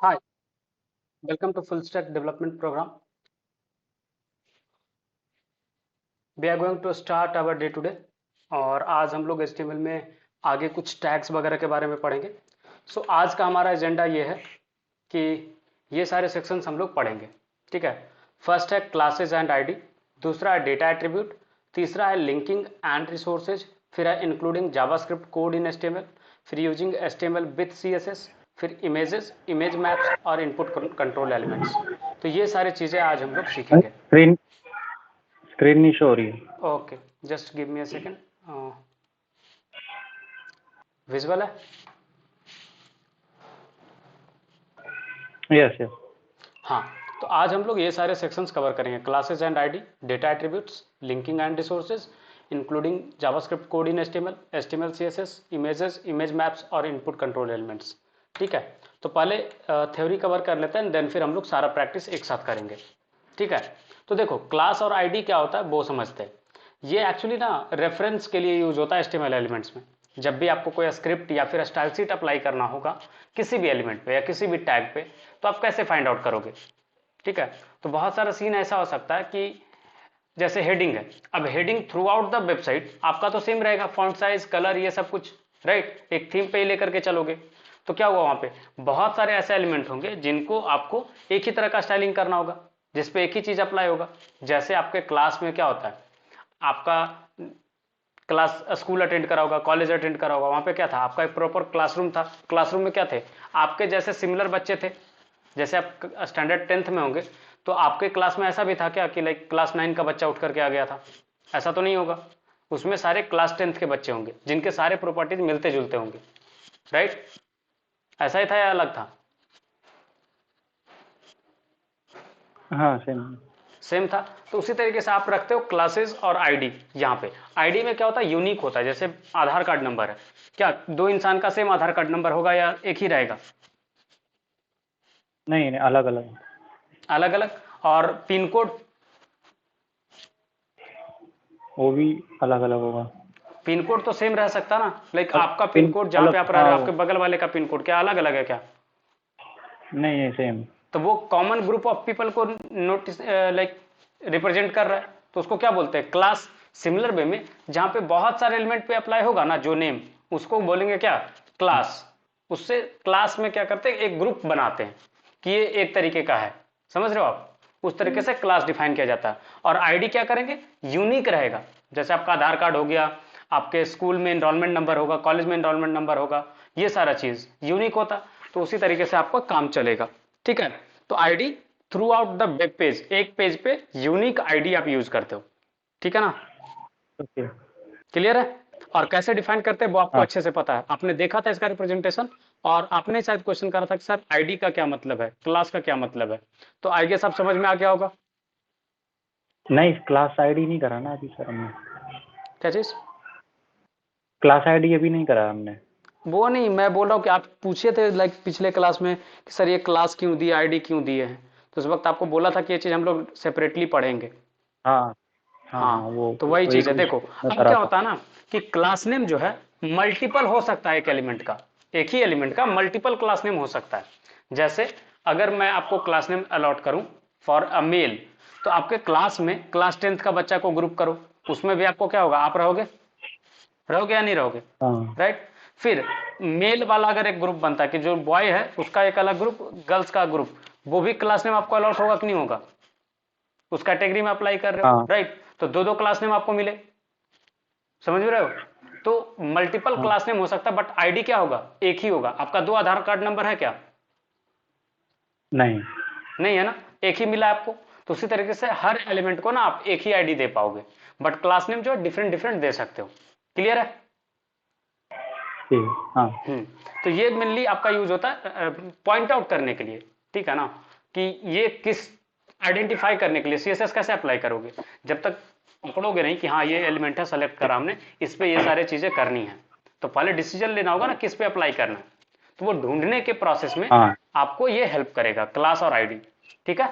Hi, welcome to Full Stack Development Program. We are going to start our day today और आज हम लोग HTML में आगे कुछ टैग्स वगैरह के बारे में पढ़ेंगे। आज का हमारा एजेंडा ये है कि ये सारे सेक्शंस हम लोग पढ़ेंगे। ठीक है, फर्स्ट है क्लासेस एंड आईडी, दूसरा है डेटा एट्रीब्यूट, तीसरा है लिंकिंग एंड रिसोर्सेज, फिर है including JavaScript code in HTML, फिर यूजिंग HTML विथ CSS, फिर इमेजेस, इमेज मैप्स और इनपुट कंट्रोल एलिमेंट्स। तो ये सारी चीज़ें आज हम लोग सीखेंगे। स्क्रीन स्क्रीन नहीं शो हो रही है। Okay, just give me a second. Visual है? Yes yes. हाँ, तो आज हम लोग ये सारे सेक्शंस कवर करेंगे, classes and ID, data attributes, linking and resources, including JavaScript code in HTML, HTML CSS, images, image maps और इनपुट कंट्रोल एलिमेंट्स। ठीक है, तो पहले थ्योरी कवर कर लेते हैं, देन फिर हम लोग सारा प्रैक्टिस एक साथ करेंगे। ठीक है, तो देखो क्लास और आईडी क्या होता है वो समझते हैं। ये एक्चुअली ना रेफरेंस के लिए यूज होता है HTML एलिमेंट्स में। जब भी आपको कोई स्क्रिप्ट या फिर स्टाइल शीट अप्लाई करना होगा किसी भी एलिमेंट पे या किसी भी टैग पे, तो आप कैसे फाइंड आउट करोगे। ठीक है, तो बहुत सारा सीन ऐसा हो सकता है कि जैसे हेडिंग है, अब heading through out the website आपका तो सेम रहेगा, फॉन्ट साइज, कलर, ये सब कुछ, राइट, एक थीम पे ही लेकर के चलोगे। तो क्या हुआ, वहां पे बहुत सारे ऐसे एलिमेंट होंगे जिनको आपको एक ही तरह का स्टाइलिंग करना होगा, जिसपे एक ही चीज अप्लाई होगा। जैसे आपके क्लास में क्या होता है, आपका क्लास स्कूल अटेंड करा होगा, कॉलेज अटेंड करा होगा, वहां पे क्या था, आपका एक प्रॉपर क्लासरूम था। क्लासरूम में क्या थे, आपके जैसे सिमिलर बच्चे थे। जैसे आप स्टैंडर्ड 10th में होंगे तो आपके क्लास में ऐसा भी था क्या कि लाइक क्लास 9 का बच्चा उठ करके आ गया था? ऐसा तो नहीं होगा। उसमें सारे क्लास 10th के बच्चे होंगे जिनके सारे प्रॉपर्टीज मिलते जुलते होंगे, राइट? ऐसा ही था या अलग था? हाँ सेम। सेम था। तो उसी तरीके से आप रखते हो क्लासेस और आईडी। यहाँ पे आईडी में क्या होता है, यूनिक होता है। जैसे आधार कार्ड नंबर है, क्या दो इंसान का सेम आधार कार्ड नंबर होगा या एक ही रहेगा? नहीं नहीं, अलग अलग। अलग अलग। और पिन कोड? वो भी अलग अलग होगा। पिन कोड तो सेम रह सकता ना, लाइक आपका पिन पिन कोड जहाँ अलग, पे आप रह रहे हाँ हो, आपके बगल वाले का पिन कोड क्या अलग अलग है क्या? नहीं नहीं सेम। तो वो कॉमन ग्रुप ऑफ पीपल को नोटिस लाइक रिप्रेजेंट कर रहा है, तो उसको क्या बोलते हैं, क्लास। सिमिलर वे में जहां पे बहुत सारे एलिमेंट पे अप्लाई होगा ना जो नेम, उसको बोलेंगे क्या, क्लास। उससे क्लास में क्या करते हैं, एक ग्रुप बनाते हैं कि ये एक तरीके का है। समझ रहे हो आप? उस तरीके से क्लास डिफाइन किया जाता है। और आईडी क्या करेंगे, यूनिक रहेगा। जैसे आपका आधार कार्ड हो गया, आपके स्कूल में एनरोलमेंट नंबर होगा, कॉलेज में एनरोलमेंट नंबर होगा, ये सारा चीज यूनिक होता। तो उसी तरीके से आपका काम चलेगा। ठीक है, तो ID through out the web page, एक पेज पे यूनिक आईडी आप यूज करते हो। ठीक है ना? ओके। क्लियर है? और कैसे डिफाइन करते हैं वो आपको हाँ अच्छे से पता है, आपने देखा था इसका रिप्रेजेंटेशन। और आपने शायद क्वेश्चन करा था कि सर आईडी का क्या मतलब है, क्लास का क्या मतलब है। तो आई गेस आप समझ में आ गया होगा। नहीं, क्लास आईडी नहीं करा ना अभी सर हमने। क्या चीज? क्लास आईडी अभी नहीं करा हमने। वो नहीं, मैं बोल रहा हूँ कि आप पूछे थे लाइक पिछले क्लास में कि सर ये क्लास क्यों दिए, आईडी क्यों दिए हैं। तो उस वक्त आपको बोला था कि ये चीज हम लोग सेपरेटली पढ़ेंगे। हाँ हाँ हाँ, हाँ, वो तो वही वही चीज है। देखो मैं अब करा क्या था। होता है ना कि क्लास नेम जो है मल्टीपल हो सकता है, एक एलिमेंट का, एक ही एलिमेंट का मल्टीपल क्लास नेम हो सकता है। जैसे अगर मैं आपको क्लास नेम अलॉट करूं फॉर अ मेल, तो आपके क्लास में क्लास 10th का बच्चा को ग्रुप करो, उसमें भी आपको क्या होगा, आप रहोगे, रहोगे या नहीं रहोगे, हाँ राइट? फिर मेल वाला अगर एक ग्रुप बनता है कि जो बॉय है उसका एक अलग ग्रुप, गर्ल्स का ग्रुप, वो भी क्लास नेम आपको अलॉट होगा कि नहीं होगा? उस कैटेगरी में अप्लाई कर रहे हो, हाँ राइट? तो दो दो क्लास नेम आपको मिले। समझ रहे हो? तो मल्टीपल हाँ। क्लास नेम हो सकता है बट आईडी क्या होगा, एक ही होगा। आपका दो आधार कार्ड नंबर है क्या? नहीं। नहीं है ना, एक ही मिला आपको। तो उसी तरीके से हर एलिमेंट को ना आप एक ही आईडी दे पाओगे, बट क्लास नेम जो है डिफरेंट डिफरेंट दे सकते हो। क्लियर है? ठीक। हाँ तो ये मेनली आपका यूज होता है पॉइंट आउट करने के लिए। ठीक है ना, कि ये किस, आइडेंटिफाई करने के लिए। सीएसएस कैसे अप्लाई करोगे, जब तक पकड़ोगे नहीं कि हाँ ये एलिमेंट है, सेलेक्ट करा हमने, इस पे ये सारी चीजें करनी है, तो पहले डिसीजन लेना होगा ना किस पे अप्लाई करना है। तो वो ढूंढने के प्रोसेस में हाँ। आपको ये हेल्प करेगा, क्लास और आईडी। ठीक है,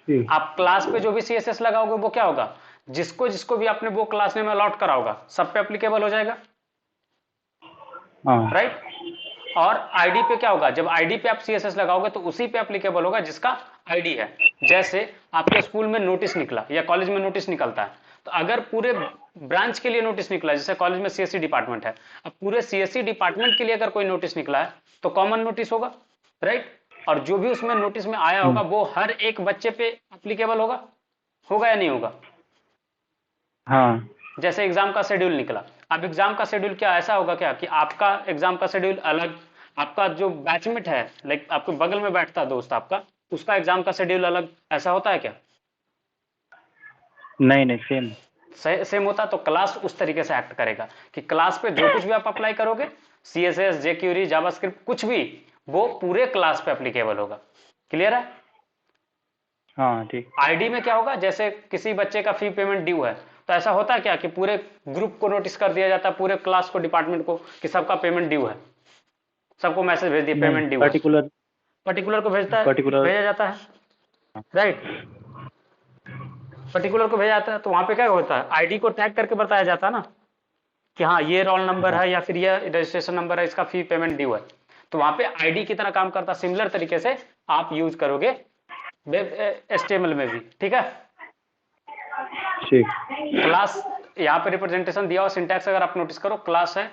ठीक। आप क्लास पे जो भी सीएसएस लगाओगे वो क्या होगा, जिसको जिसको भी आपने वो क्लास नेम अलॉट करा होगा सब पे एप्लीकेबल हो जाएगा, हाँ राइट? और आईडी पे क्या होगा, जब आईडी पे आप सीएसएस लगाओगे तो उसी पे एप्लीकेबल होगा जिसका आईडी है। जैसे आपके स्कूल में नोटिस निकला या कॉलेज में नोटिस निकलता है, तो अगर पूरे ब्रांच के लिए नोटिस निकला, जैसे कॉलेज में सीएससी डिपार्टमेंट है, अब पूरे सीएससी डिपार्टमेंट के लिए अगर कोई नोटिस निकला है तो कॉमन नोटिस होगा, राइट। और जो भी उसमें नोटिस में आया होगा वो हर एक बच्चे पे एप्लीकेबल होगा, होगा या नहीं होगा। हाँ जैसे एग्जाम का शेड्यूल निकला, अब एग्जाम का शेड्यूल क्या ऐसा होगा क्या कि आपका एग्जाम का शेड्यूल अलग, आपका जो बैचमेट है लाइक आपके बगल में बैठता है दोस्त आपका, उसका एग्जाम का शेड्यूल अलग, ऐसा होता है क्या। नहीं नहीं सेम। सेम होता तो क्लास उस तरीके से एक्ट करेगा कि क्लास पे जो कुछ भी आप अप्लाई करोगे, सीएसएस जेक्यूरी जावास्क्रिप्ट कुछ भी, वो पूरे क्लास पे एप्लीकेबल होगा। क्लियर है। हाँ ठीक। आईडी में क्या होगा, जैसे किसी बच्चे का फी पेमेंट ड्यू है, तो ऐसा होता है क्या कि पूरे ग्रुप को नोटिस कर दिया जाता है, पूरे क्लास को डिपार्टमेंट को कि सबका पेमेंट ड्यू है, सबको मैसेज भेज दिए नहीं पेमेंट ड्यू है, पर्टिकुलर। पर्टिकुलर को पर्टिकुलर। भेजा जाता है, राइट। पर्टिकुलर को भेजा जाता है तो वहां पे क्या होता है, आईडी को टैग करके बताया जाता है ना कि हाँ ये रोल नंबर हाँ है या फिर ये रजिस्ट्रेशन नंबर है, इसका फी पेमेंट ड्यू है। तो वहां पे आईडी की तरह काम करता, सिमिलर तरीके से आप यूज करोगे वेब एचटीएमएल में भी, ठीक है। ठीक। क्लास यहाँ पे रिप्रेजेंटेशन दिया हुआ सिंटैक्स अगर आप नोटिस करो, क्लास है,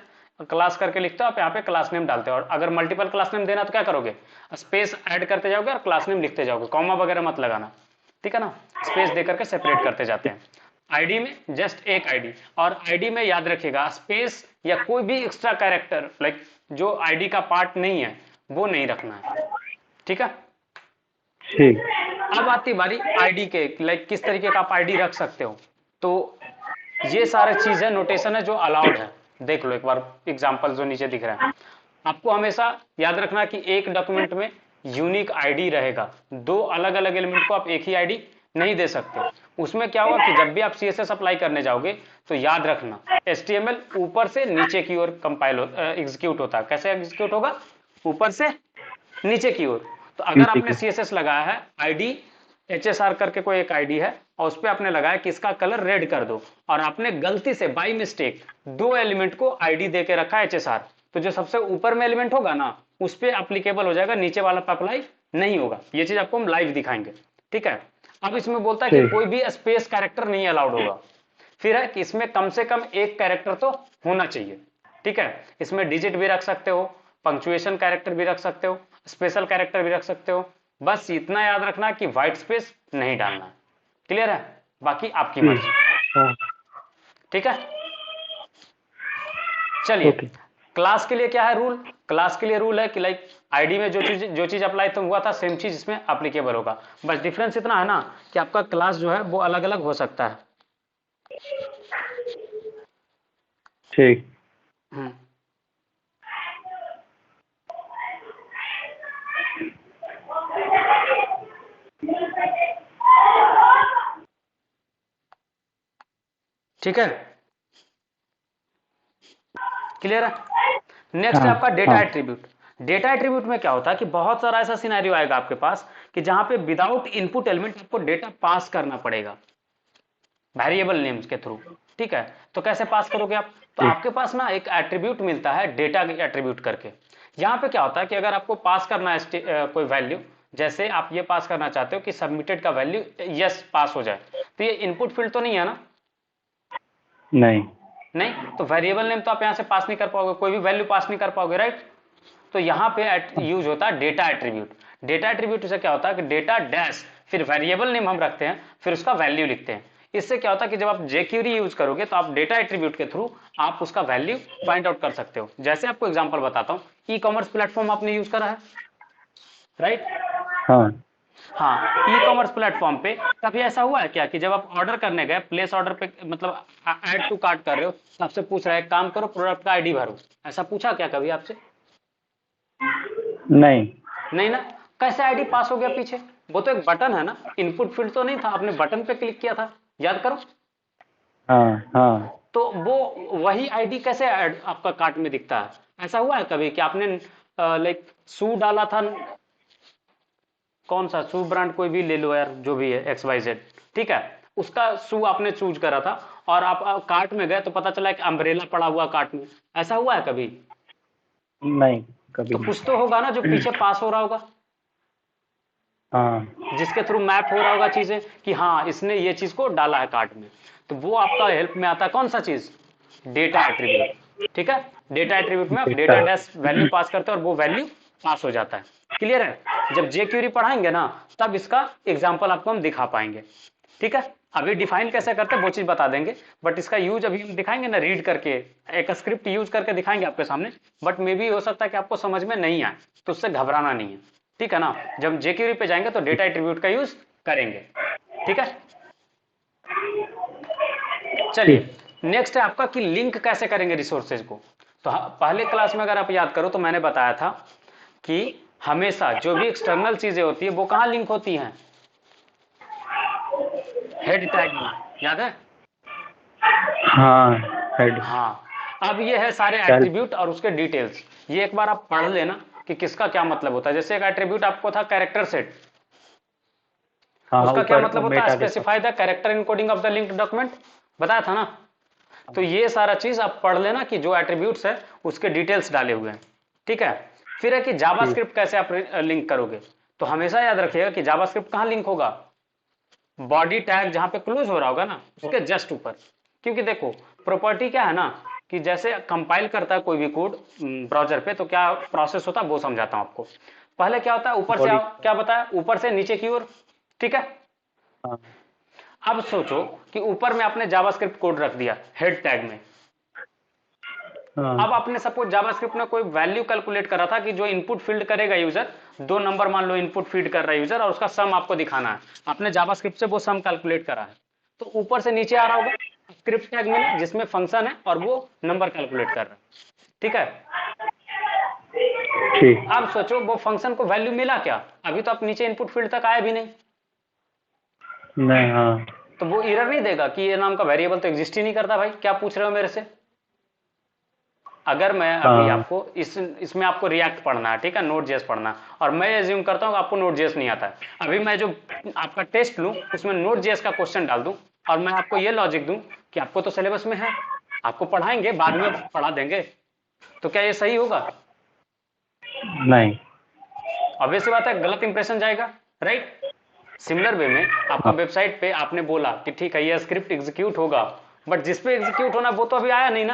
क्लास करके लिखते हो आप, यहाँ पे क्लास नेम डालते हो, और अगर मल्टीपल क्लास नेम देना तो क्या करोगे, स्पेस ऐड करते जाओगे और क्लास नेम लिखते जाओगे, कॉमा वगैरह मत लगाना, ठीक है ना, स्पेस दे करके सेपरेट करते जाते हैं। आईडी में जस्ट एक आईडी, और आईडी में याद रखिएगा स्पेस या कोई भी एक्स्ट्रा कैरेक्टर लाइक जो आईडी का पार्ट नहीं है वो नहीं रखना है, ठीक है। ठीक। अब आती बारी आईडी के, लाइक किस तरीके का आप आईडी रख सकते हो। तो ये सारे चीज है, नोटेशन है जो अलाउड है। देख लो एक बार एग्जांपल जो नीचे दिख रहा है, आपको हमेशा याद रखना कि एक डॉक्यूमेंट में यूनिक आईडी रहेगा, दो अलग अलग एलिमेंट को आप एक ही आईडी नहीं दे सकते। उसमें क्या होगा कि जब भी आप सीएसएस अप्लाई करने जाओगे तो याद रखना एचटीएमएल ऊपर से नीचे की ओर कंपाइल एग्जीक्यूट होता है। कैसे एग्जीक्यूट होगा, ऊपर से नीचे की ओर। तो अगर ठीक आपने है। सीएसएस लगाया है, आईडी एचएसआर करके कोई एक आईडी है और उस पर आपने लगाया कि इसका कलर रेड कर दो, और आपने गलती से बाई मिस्टेक दो एलिमेंट को आईडी दे के रखा है एचएसआर, तो जो सबसे ऊपर में एलिमेंट होगा ना उस पर एप्लीकेबल हो जाएगा, नीचे वाला पे अप्लाई नहीं होगा। ये चीज आपको हम लाइव दिखाएंगे, ठीक है। अब इसमें बोलता है कि ठीक। कोई भी स्पेस कैरेक्टर नहीं अलाउड होगा। फिर है कि इसमें कम से कम एक कैरेक्टर तो होना चाहिए, ठीक है। इसमें डिजिट भी रख सकते हो, पंक्चुएशन कैरेक्टर भी रख सकते हो, स्पेशल कैरेक्टर भी रख सकते हो, बस इतना याद रखना कि व्हाइट स्पेस नहीं डालना। क्लियर है, बाकी आपकी मर्जी, हाँ ठीक है। चलिए ओके। क्लास के लिए क्या है रूल, क्लास के लिए रूल है कि लाइक आईडी में जो चीज अप्लाई तो हुआ था सेम चीज इसमें एप्लीकेबल होगा। बस डिफरेंस इतना है ना कि आपका क्लास जो है वो अलग अलग हो सकता है। ठीक। हम्म, ठीक है, क्लियर है। नेक्स्ट है हाँ आपका डेटा हाँ एट्रीब्यूट। डेटा एट्रीब्यूट में क्या होता है कि बहुत सारा ऐसा सिनेरियो आएगा आपके पास कि जहां पे विदाउट इनपुट एलिमेंट आपको डेटा पास करना पड़ेगा वेरिएबल नेम्स के थ्रू, ठीक है। तो कैसे पास करोगे आप, तो ठीक। आपके पास ना एक एट्रीब्यूट मिलता है डेटा एट्रीब्यूट करके। यहाँ पे क्या होता है कि अगर आपको पास करना है कोई वैल्यू, जैसे आप ये पास करना चाहते हो कि सबमिटेड का वैल्यू यस पास हो जाए, तो ये इनपुट फील्ड तो नहीं है ना, नहीं। नहीं, तो वेरिएबल नेम तो आप यहां से पास नहीं कर पाओगे, कोई भी वैल्यू पास नहीं कर पाओगे, राइट। तो यहां पे यूज होता है डेटा एट्रीब्यूट। डेटा एट्रीब्यूट से क्या होता है कि डेटा डैश फिर वेरिएबल नेम हम रखते हैं, फिर उसका वैल्यू लिखते हैं। इससे क्या होता है कि जब आप जेक्यूरी यूज करोगे तो आप डेटा एट्रीब्यूट के थ्रू आप उसका वैल्यू फाइंड आउट कर सकते हो। जैसे आपको एग्जांपल बताता हूं, ई कॉमर्स प्लेटफॉर्म आपने यूज करा है, राइट। हाँ हाँ, ई कॉमर्स प्लेटफॉर्म पे कभी ऐसा हुआ है क्या कि जब आप ऑर्डर करने गए, प्लेस ऑर्डर पे मतलब ऐड टू कार्ट कर रहे हो, तो आपसे पूछ रहा है काम करो प्रोडक्ट का आईडी भरो, ऐसा पूछा क्या कभी आपसे। नहीं। नहीं ना, कैसे आईडी पास हो गया पीछे, वो तो एक बटन है ना, इनपुट फील्ड तो नहीं था, आपने बटन पे क्लिक किया था, याद करो। हाँ हाँ। तो वो वही आईडी कैसे आपका कार्ट में दिखता है। ऐसा हुआ है कभी कि आपने लाइक शू डाला था, कौन सा शू ब्रांड कोई भी ले लो यार, जो भी है एक्स वाई जेड, ठीक है, उसका शू आपने चूज करा था और आप कार्ट में गए तो पता चला कि अम्ब्रेला पड़ा हुआ कार्ट में, ऐसा हुआ है कभी। नहीं। कभी तो नहीं। कुछ तो होगा ना जो पीछे पास हो रहा होगा, हाँ जिसके थ्रू मैप हो रहा होगा चीजें कि हाँ इसने ये चीज को डाला है कार्ट में। तो वो आपका हेल्प में आता है कौन सा चीज, डेटा एट्रीब्यूट। ठीक है, डेटा एट्रीब्यूट में आप data. Data dash value pass करते हो और वो वैल्यू पास हो जाता है। क्लियर है? जब जे क्यूरी पढ़ाएंगे ना तब इसका एग्जाम्पल आपको हम दिखा पाएंगे। ठीक है, अभी डिफाइन कैसे करते हैं वो चीज बता देंगे, बट इसका यूज अभी हम दिखाएंगे ना, रीड करके एक स्क्रिप्ट यूज करके दिखाएंगे आपके सामने। बट मे भी हो सकता है कि आपको समझ में नहीं आए, तो उससे घबराना नहीं है। ठीक है ना, जब हम जेक्यूरी पे जाएंगे तो डेटा एट्रीब्यूट का यूज करेंगे। ठीक है, चलिए ठीक। नेक्स्ट है आपका कि लिंक कैसे करेंगे रिसोर्सेज को। तो पहले क्लास में अगर आप याद करो तो मैंने बताया था कि हमेशा जो भी एक्सटर्नल चीजें होती है वो कहाँ लिंक होती हैं, हेड टैग में, याद है? हाँ हेड। हाँ, अब ये है सारे चल। एट्रीब्यूट और उसके डिटेल्स, ये एक बार आप पढ़ लेना कि किसका क्या मतलब होता है। जैसे एक एट्रीब्यूट आपको था कैरेक्टर सेट, हाँ हाँ, उसका क्या ऊपर मतलब होता है, मेटा के साथ। Specify the character encoding of the linked document, बताया था ना। तो ये सारा चीज आप पढ़ लेना कि जो एट्रीब्यूट्स है उसके डिटेल्स डाले हुए हैं। ठीक है, फिर है कि ठीक। जावास्क्रिप्ट कैसे आप लिंक करोगे। तो हमेशा याद रखिएगा कि जावास्क्रिप्ट कहाँ लिंक होगा, बॉडी टैग जहां पे क्लोज हो रहा होगा ना उसके जस्ट ऊपर। क्योंकि देखो प्रॉपर्टी क्या है ना कि जैसे कंपाइल करता है कोई भी कोड ब्राउजर पे, तो क्या प्रोसेस होता है वो समझाता हूं आपको। पहले क्या होता है, ऊपर से बॉडी। आओ, क्या बताया, ऊपर से नीचे की ओर। ठीक है, हाँ अब सोचो कि ऊपर में आपने जावास्क्रिप्ट कोड रख दिया हेड टैग में। हाँ। अब आपने सपोज जावास्क्रिप्ट में कोई वैल्यू कैलकुलेट करा था कि जो इनपुट फील्ड करेगा यूजर, 2 नंबर मान लो इनपुट फीड कर रहा है यूजर और उसका सम आपको दिखाना है। आपने जावास्क्रिप्ट से वो सम कैलकुलेट करा है, तो ऊपर से नीचे आ रहा होगा स्क्रिप्ट टैग मिला जिसमें फंक्शन है और वो नंबर कैलकुलेट कर रहा है। ठीक है, ठीक। अब सोचो वो फंक्शन को वैल्यू मिला क्या, अभी तो आप नीचे इनपुट फील्ड तक आए भी नहीं, नहीं। हाँ तो वो एरर नहीं देगा कि ये नाम का वेरिएबल तो एग्जिस्ट ही नहीं करता। भाई क्या पूछ रहे हो मेरे से? अगर मैं अभी हाँ। आपको इसमें आपको रिएक्ट पढ़ना है, ठीक है, नोड जेएस पढ़ना है, और मैं एज्यूम करता हूँ आपको नोड जेएस नहीं आता है, अभी मैं जो आपका टेस्ट लूँ उसमें नोड जेएस का क्वेश्चन डाल दूं और मैं आपको ये लॉजिक दूं कि आपको तो सिलेबस में है, आपको पढ़ाएंगे बाद में पढ़ा देंगे, तो क्या ये सही होगा? नहीं। ऑब्वियस सी बात है, गलत इंप्रेशन जाएगा, राइट। सिमिलर वे में आपका हाँ वेबसाइट पे आपने बोला कि ठीक है ये स्क्रिप्ट एग्जीक्यूट होगा, बट जिस पे एग्जीक्यूट होना वो तो अभी आया नहीं ना,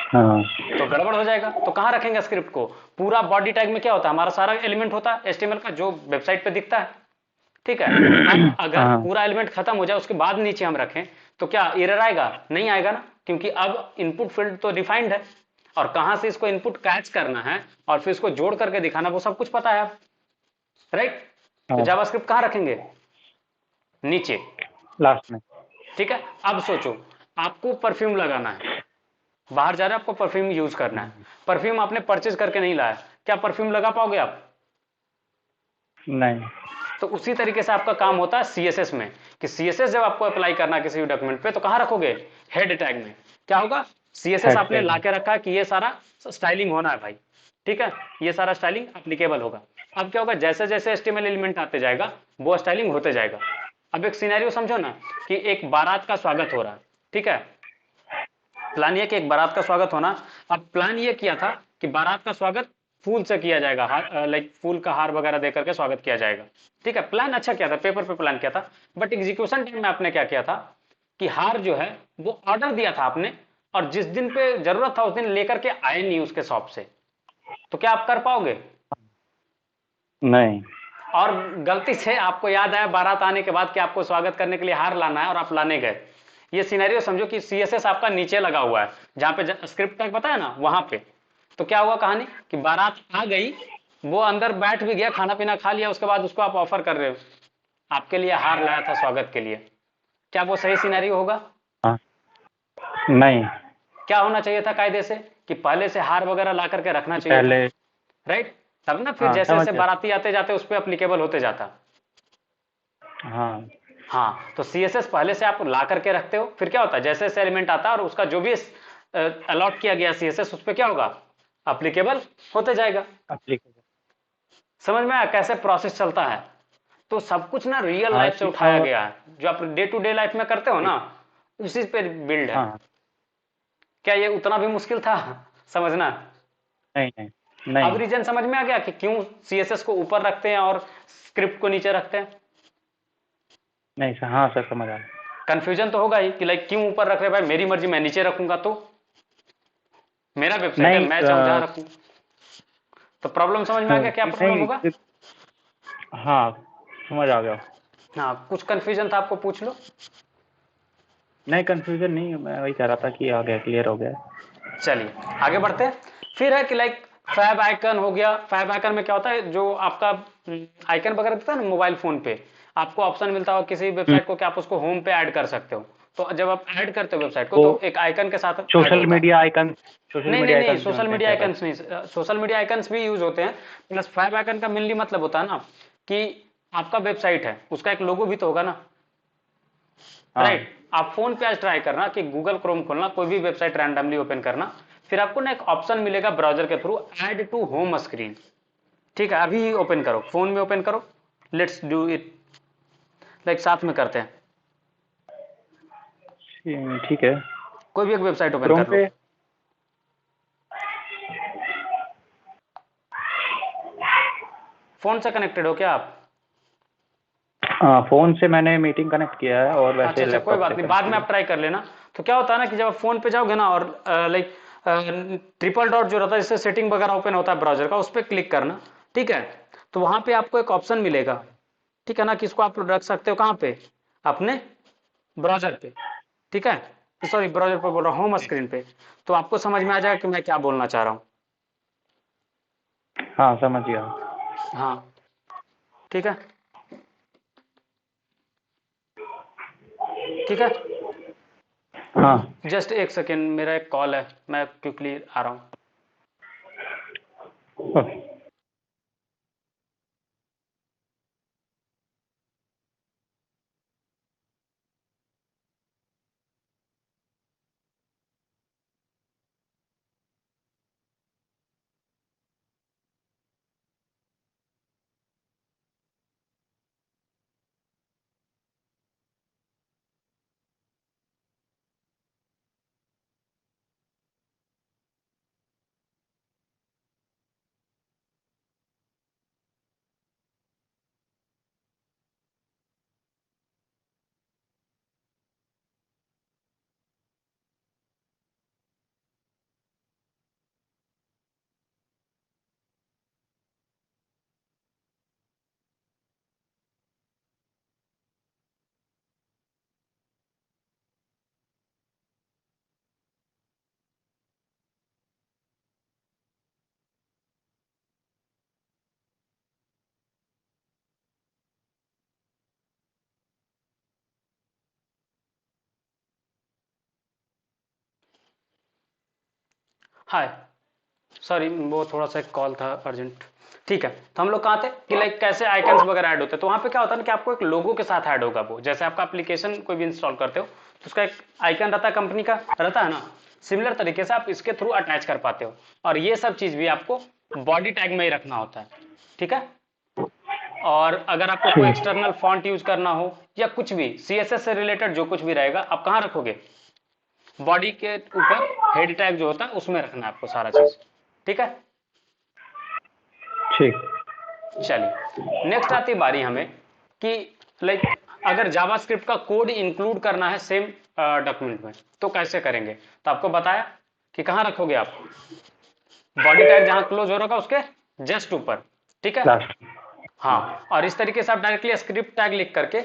हाँ। तो गड़बड़ हो जाएगा। तो कहां रखेंगे स्क्रिप्ट को, पूरा बॉडी टैग में क्या होता है, हमारा सारा एलिमेंट होता है एचटीएमएल का जो वेबसाइट पे दिखता है। ठीक है, अब अगर हाँ। पूरा एलिमेंट खत्म हो जाए उसके बाद नीचे हम रखें तो क्या एरर आएगा? नहीं आएगा ना, क्योंकि अब इनपुट फील्ड तो डिफाइंड है और कहां से इसको इनपुट कैच करना है और फिर इसको जोड़ करके दिखाना वो सब कुछ पता है अब, राइट। तो हाँ जावास्क्रिप्ट कहां रखेंगे, नीचे। लास्ट में। ठीक है, अब सोचो आपको परफ्यूम लगाना है, बाहर जा रहे हैं आपको परफ्यूम यूज करना है, परफ्यूम आपने परचेज करके नहीं लाया, क्या परफ्यूम लगा पाओगे आप? नहीं। तो उसी तरीके से आपका काम होता है सीएसएस में कि सीएसएस जब आपको अप्लाई करना है किसी भी डॉक्यूमेंट पे तो कहां रखोगे, हेड टैग में। क्या होगा, सीएसएस हेड आपने टैग ला में। के रखा है कि ये सारा स्टाइलिंग होना है भाई। ठीक है, ये सारा स्टाइलिंग एप्लीकेबल होगा। अब क्या होगा, जैसे जैसे एचटीएमएल एलिमेंट आते जाएगा वो स्टाइलिंग होते जाएगा। अब एक सिनेरियो समझो ना कि एक बारात का स्वागत हो रहा है। ठीक है, प्लान ये कि एक बारात का स्वागत होना। अब प्लान ये किया था कि बारात का स्वागत फूल से किया जाएगा, लाइक फूल का हार वगैरह देकर के स्वागत किया जाएगा। ठीक है, प्लान अच्छा किया था, पेपर पे प्लान किया था, बट एग्जीक्यूशन टाइम में आपने क्या किया था कि हार जो है वो ऑर्डर दिया था आपने, और जिस दिन पे जरूरत था उस दिन लेकर के आए नहीं उसके शॉप से, तो क्या आप कर पाओगे? नहीं। और गलती से आपको याद आया बारात आने के बाद कि आपको स्वागत करने के लिए हार लाना है और आप लाने गए। ये सिनेरियो समझो कि सीएसएस आपका नीचे लगा हुआ है जहां पे स्क्रिप्ट टैग बताया ना वहां पे। तो क्या हुआ कहानी कि बारात आ गई, वो अंदर बैठ भी गया, खाना पीना खा लिया, उसके बाद उसको आप ऑफर कर रहे हो आपके लिए हार लाया था स्वागत के लिए, क्या वो सही सिनेरियो होगा? हाँ। नहीं। क्या होना चाहिए था कायदे से कि पहले से हार वगैरह ला करके रखना चाहिए था, पहले। राइट। तब ना फिर हाँ जैसे समझ जैसे गया। बाराती आते जाते उस पर अप्लीकेबल होते जाता। हाँ। हाँ, तो सीएसएस पहले से आप ला करके रखते हो, फिर क्या होता है जैसे जैसे एलिमेंट आता है और उसका जो भी अलॉट किया गया सीएसएस उस पर क्या होगा, अप्लीकेबल होते जाएगा। एप्लीकेशन। समझ में आया कैसे प्रोसेस चलता है? तो सब कुछ ना रियल हाँ लाइफ से ठीक। उठाया और गया है, जो आप डे टू डे लाइफ में करते हो ना उसी पे बिल्ड है। हाँ क्या ये उतना भी मुश्किल था समझना? नहीं नहीं अब नहीं रीजन समझ में आ गया कि क्यों सीएसएस को ऊपर रखते हैं और स्क्रिप्ट को नीचे रखते हैं? नहीं सर, हाँ सर समझ आ गया। कंफ्यूजन तो होगा ही कि लाइक क्यों ऊपर रख रहे भाई, मेरी मर्जी, मैं नीचे रखूंगा तो मेरा वेबसाइट है, नहीं मैं चाहूं जहां रखूं। तो प्रॉब्लम समझ में आ गया, क्या प्रॉब्लम नहीं होगा? हाँ समझ आ गया। हाँ, कुछ कंफ्यूजन था आपको, पूछ लो। नहीं कंफ्यूजन नहीं, मैं वही कह रहा था कि आ गया, क्लियर हो गया। चलिए आगे बढ़ते हैं। फिर है कि लाइक फैब आइकन हो गया। फैब आइकन में क्या होता है, जो आपका आइकन वगैरह देता है ना मोबाइल फोन पे, आपको ऑप्शन मिलता हो किसी हम्म, वेबसाइट को कि आप उसको होम पे ऐड कर सकते हो। तो जब आप ऐड करते हो वेबसाइट को वो तो एक आइकन के साथ ऐड सोशल होता है। मीडिया आइकन, सोशल नहीं नहीं मीडिया नहीं, आइकन जो सोशल बनते हैं मीडिया फैब आइकन्स नहीं, सोशल मीडिया आइकन्स भी यूज होते हैं। प्लस फैब आइकन का मेनली मतलब होता है ना कि आपका वेबसाइट है उसका एक लोगो भी तो होगा ना, हाँ राइट? आप फोन पे आज ट्राई करना कि गूगल क्रोम खोलना, कोई भी वेबसाइट रैंडमली ओपन करना, फिर आपको ना एक ऑप्शन मिलेगा ब्राउजर के थ्रू, ऐड टू होम स्क्रीन। ठीक है, अभी ओपन करो, फोन में ओपन करो, लेट्स डू इट, लाइक साथ में करते हैं। ठीक है। कोई भी एक वेबसाइट ओपन क्रोम कर लो। पे, फोन से कनेक्टेड हो क्या आप? हाँ फोन से मैंने मीटिंग कनेक्ट किया है और अच्छा वैसे अच्छा, कोई लैपटॉप बात से नहीं, कनेक्ट बाद में किया आप ट्राई कर लेना। तो क्या होता है ना कि जब आप फोन पे जाओगे ना और लाइक ट्रिपल डॉट जो रहता है जिससे सेटिंग वगैरह ओपन होता है ब्राउजर का, उस पर क्लिक करना। ठीक है, तो वहां पे आपको एक ऑप्शन मिलेगा, ठीक है ना, कि इसको आप रख सकते हो कहाँ पे, अपने ब्राउजर पे। ठीक है, सॉरी ब्राउजर पर बोल रहा हूँ, होम है। स्क्रीन पे। तो आपको समझ में आ जाएगा कि मैं क्या बोलना चाह रहा हूँ। हाँ समझ गया। हाँ, ठीक है, ठीक है। हाँ जस्ट एक सेकेंड, मेरा एक कॉल है, मैं क्विकली आ रहा हूँ। ओके। हाय, सॉरी वो थोड़ा सा एक कॉल था अर्जेंट। ठीक है, तो हम लोग कहाँ थे कि लाइक कैसे आइकन्स वगैरह ऐड होते हैं। तो वहाँ पे क्या होता है ना कि आपको एक लोगो के साथ ऐड होगा वो, जैसे आपका एप्लीकेशन कोई भी इंस्टॉल करते हो तो उसका एक आइकन रहता है, कंपनी का रहता है ना, सिमिलर तरीके से आप इसके थ्रू अटैच कर पाते हो। और ये सब चीज भी आपको बॉडी टैग में ही रखना होता है। ठीक है, और अगर आपको कोई ठीक। एक्सटर्नल फॉन्ट यूज करना हो या कुछ भी सीएसएस से रिलेटेड जो कुछ भी रहेगा, आप कहाँ रखोगे, बॉडी के ऊपर हेड टैग जो होता है उसमें रखना है आपको सारा चीज। ठीक है, ठीक। चलिए नेक्स्ट आती है बारी हमें कि लाइक अगर जावास्क्रिप्ट का कोड इंक्लूड करना है सेम डॉक्यूमेंट में तो कैसे करेंगे। तो आपको बताया कि कहाँ रखोगे आप, बॉडी टैग जहां क्लोज हो रहा उसके जस्ट ऊपर। ठीक है, लास्ट। हाँ, और इस तरीके से आप डायरेक्टली स्क्रिप्ट टैग लिख करके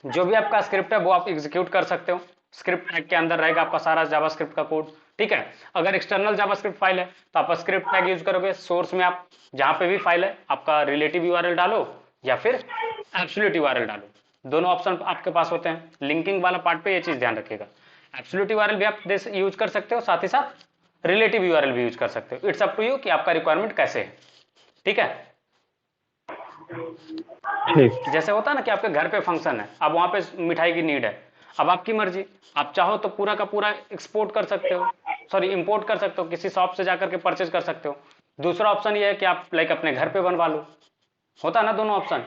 जो भी आपका स्क्रिप्ट है वो आप एग्जीक्यूट कर सकते हो। स्क्रिप्ट टैग के अंदर रहेगा आपका सारा जावास्क्रिप्ट का कोड। ठीक है, अगर एक्सटर्नल जावास्क्रिप्ट फाइल है तो आप स्क्रिप्ट टैग यूज करोगे, सोर्स में आप जहां पे भी फाइल है आपका रिलेटिव यूआरएल डालो या फिर एब्सोल्यूट यूआरएल डालो, दोनों ऑप्शन आपके पास होते हैं। लिंकिंग वाला पार्ट पे ये चीज ध्यान रखिएगा, एब्सोल्यूट यूआरएल भी आप यूज कर सकते हो, साथ ही साथ रिलेटिव यूआरएल भी यूज कर सकते हो। इट्स अप टू यू कि आपका रिक्वायरमेंट कैसे है। ठीक है, ठीक। जैसे होता है ना कि आपके घर पे फंक्शन है, अब वहां पे मिठाई की नीड है, अब आपकी मर्जी, आप चाहो तो पूरा का पूरा एक्सपोर्ट कर सकते हो, सॉरी इंपोर्ट कर सकते हो, किसी शॉप से जाकर के परचेज कर सकते हो। दूसरा ऑप्शन ये है कि आप लाइक अपने घर पे बनवा लो, होता है ना दोनों ऑप्शन।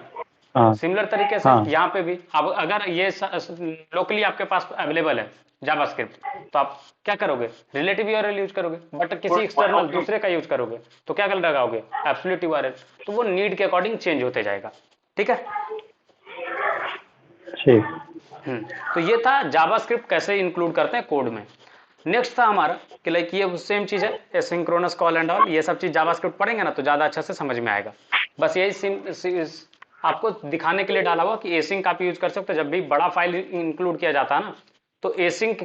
हाँ सिमिलर तरीके से हाँ यहाँ पे भी अब अगर ये लोकली आपके पास अवेलेबल है जावास्क्रिप्ट, तो आप क्या करोगे, रिलेटिव यूआरएल यूज करोगे, बट किसी एक्सटर्नल दूसरे का यूज करोगे तो क्या कर लगाओगे, एब्सोल्यूट यूआरएल। तो वो नीड के अकॉर्डिंग चेंज होते जाएगा। ठीक है। ठीक। तो ये था जावास्क्रिप्ट कैसे इंक्लूड करते हैं कोड में। नेक्स्ट था हमारा कि लाइक ये सेम चीज है, एसिंक्रोनस कॉल एंड ऑल, ये सब चीज जावास्क्रिप्ट पढ़ेंगे ना तो ज्यादा अच्छा से समझ में आएगा। बस यही आपको दिखाने के लिए डाला हुआ कि एसिंक आप यूज कर सकते हो, जब भी बड़ा फाइल इंक्लूड किया जाता है ना तो एसिंक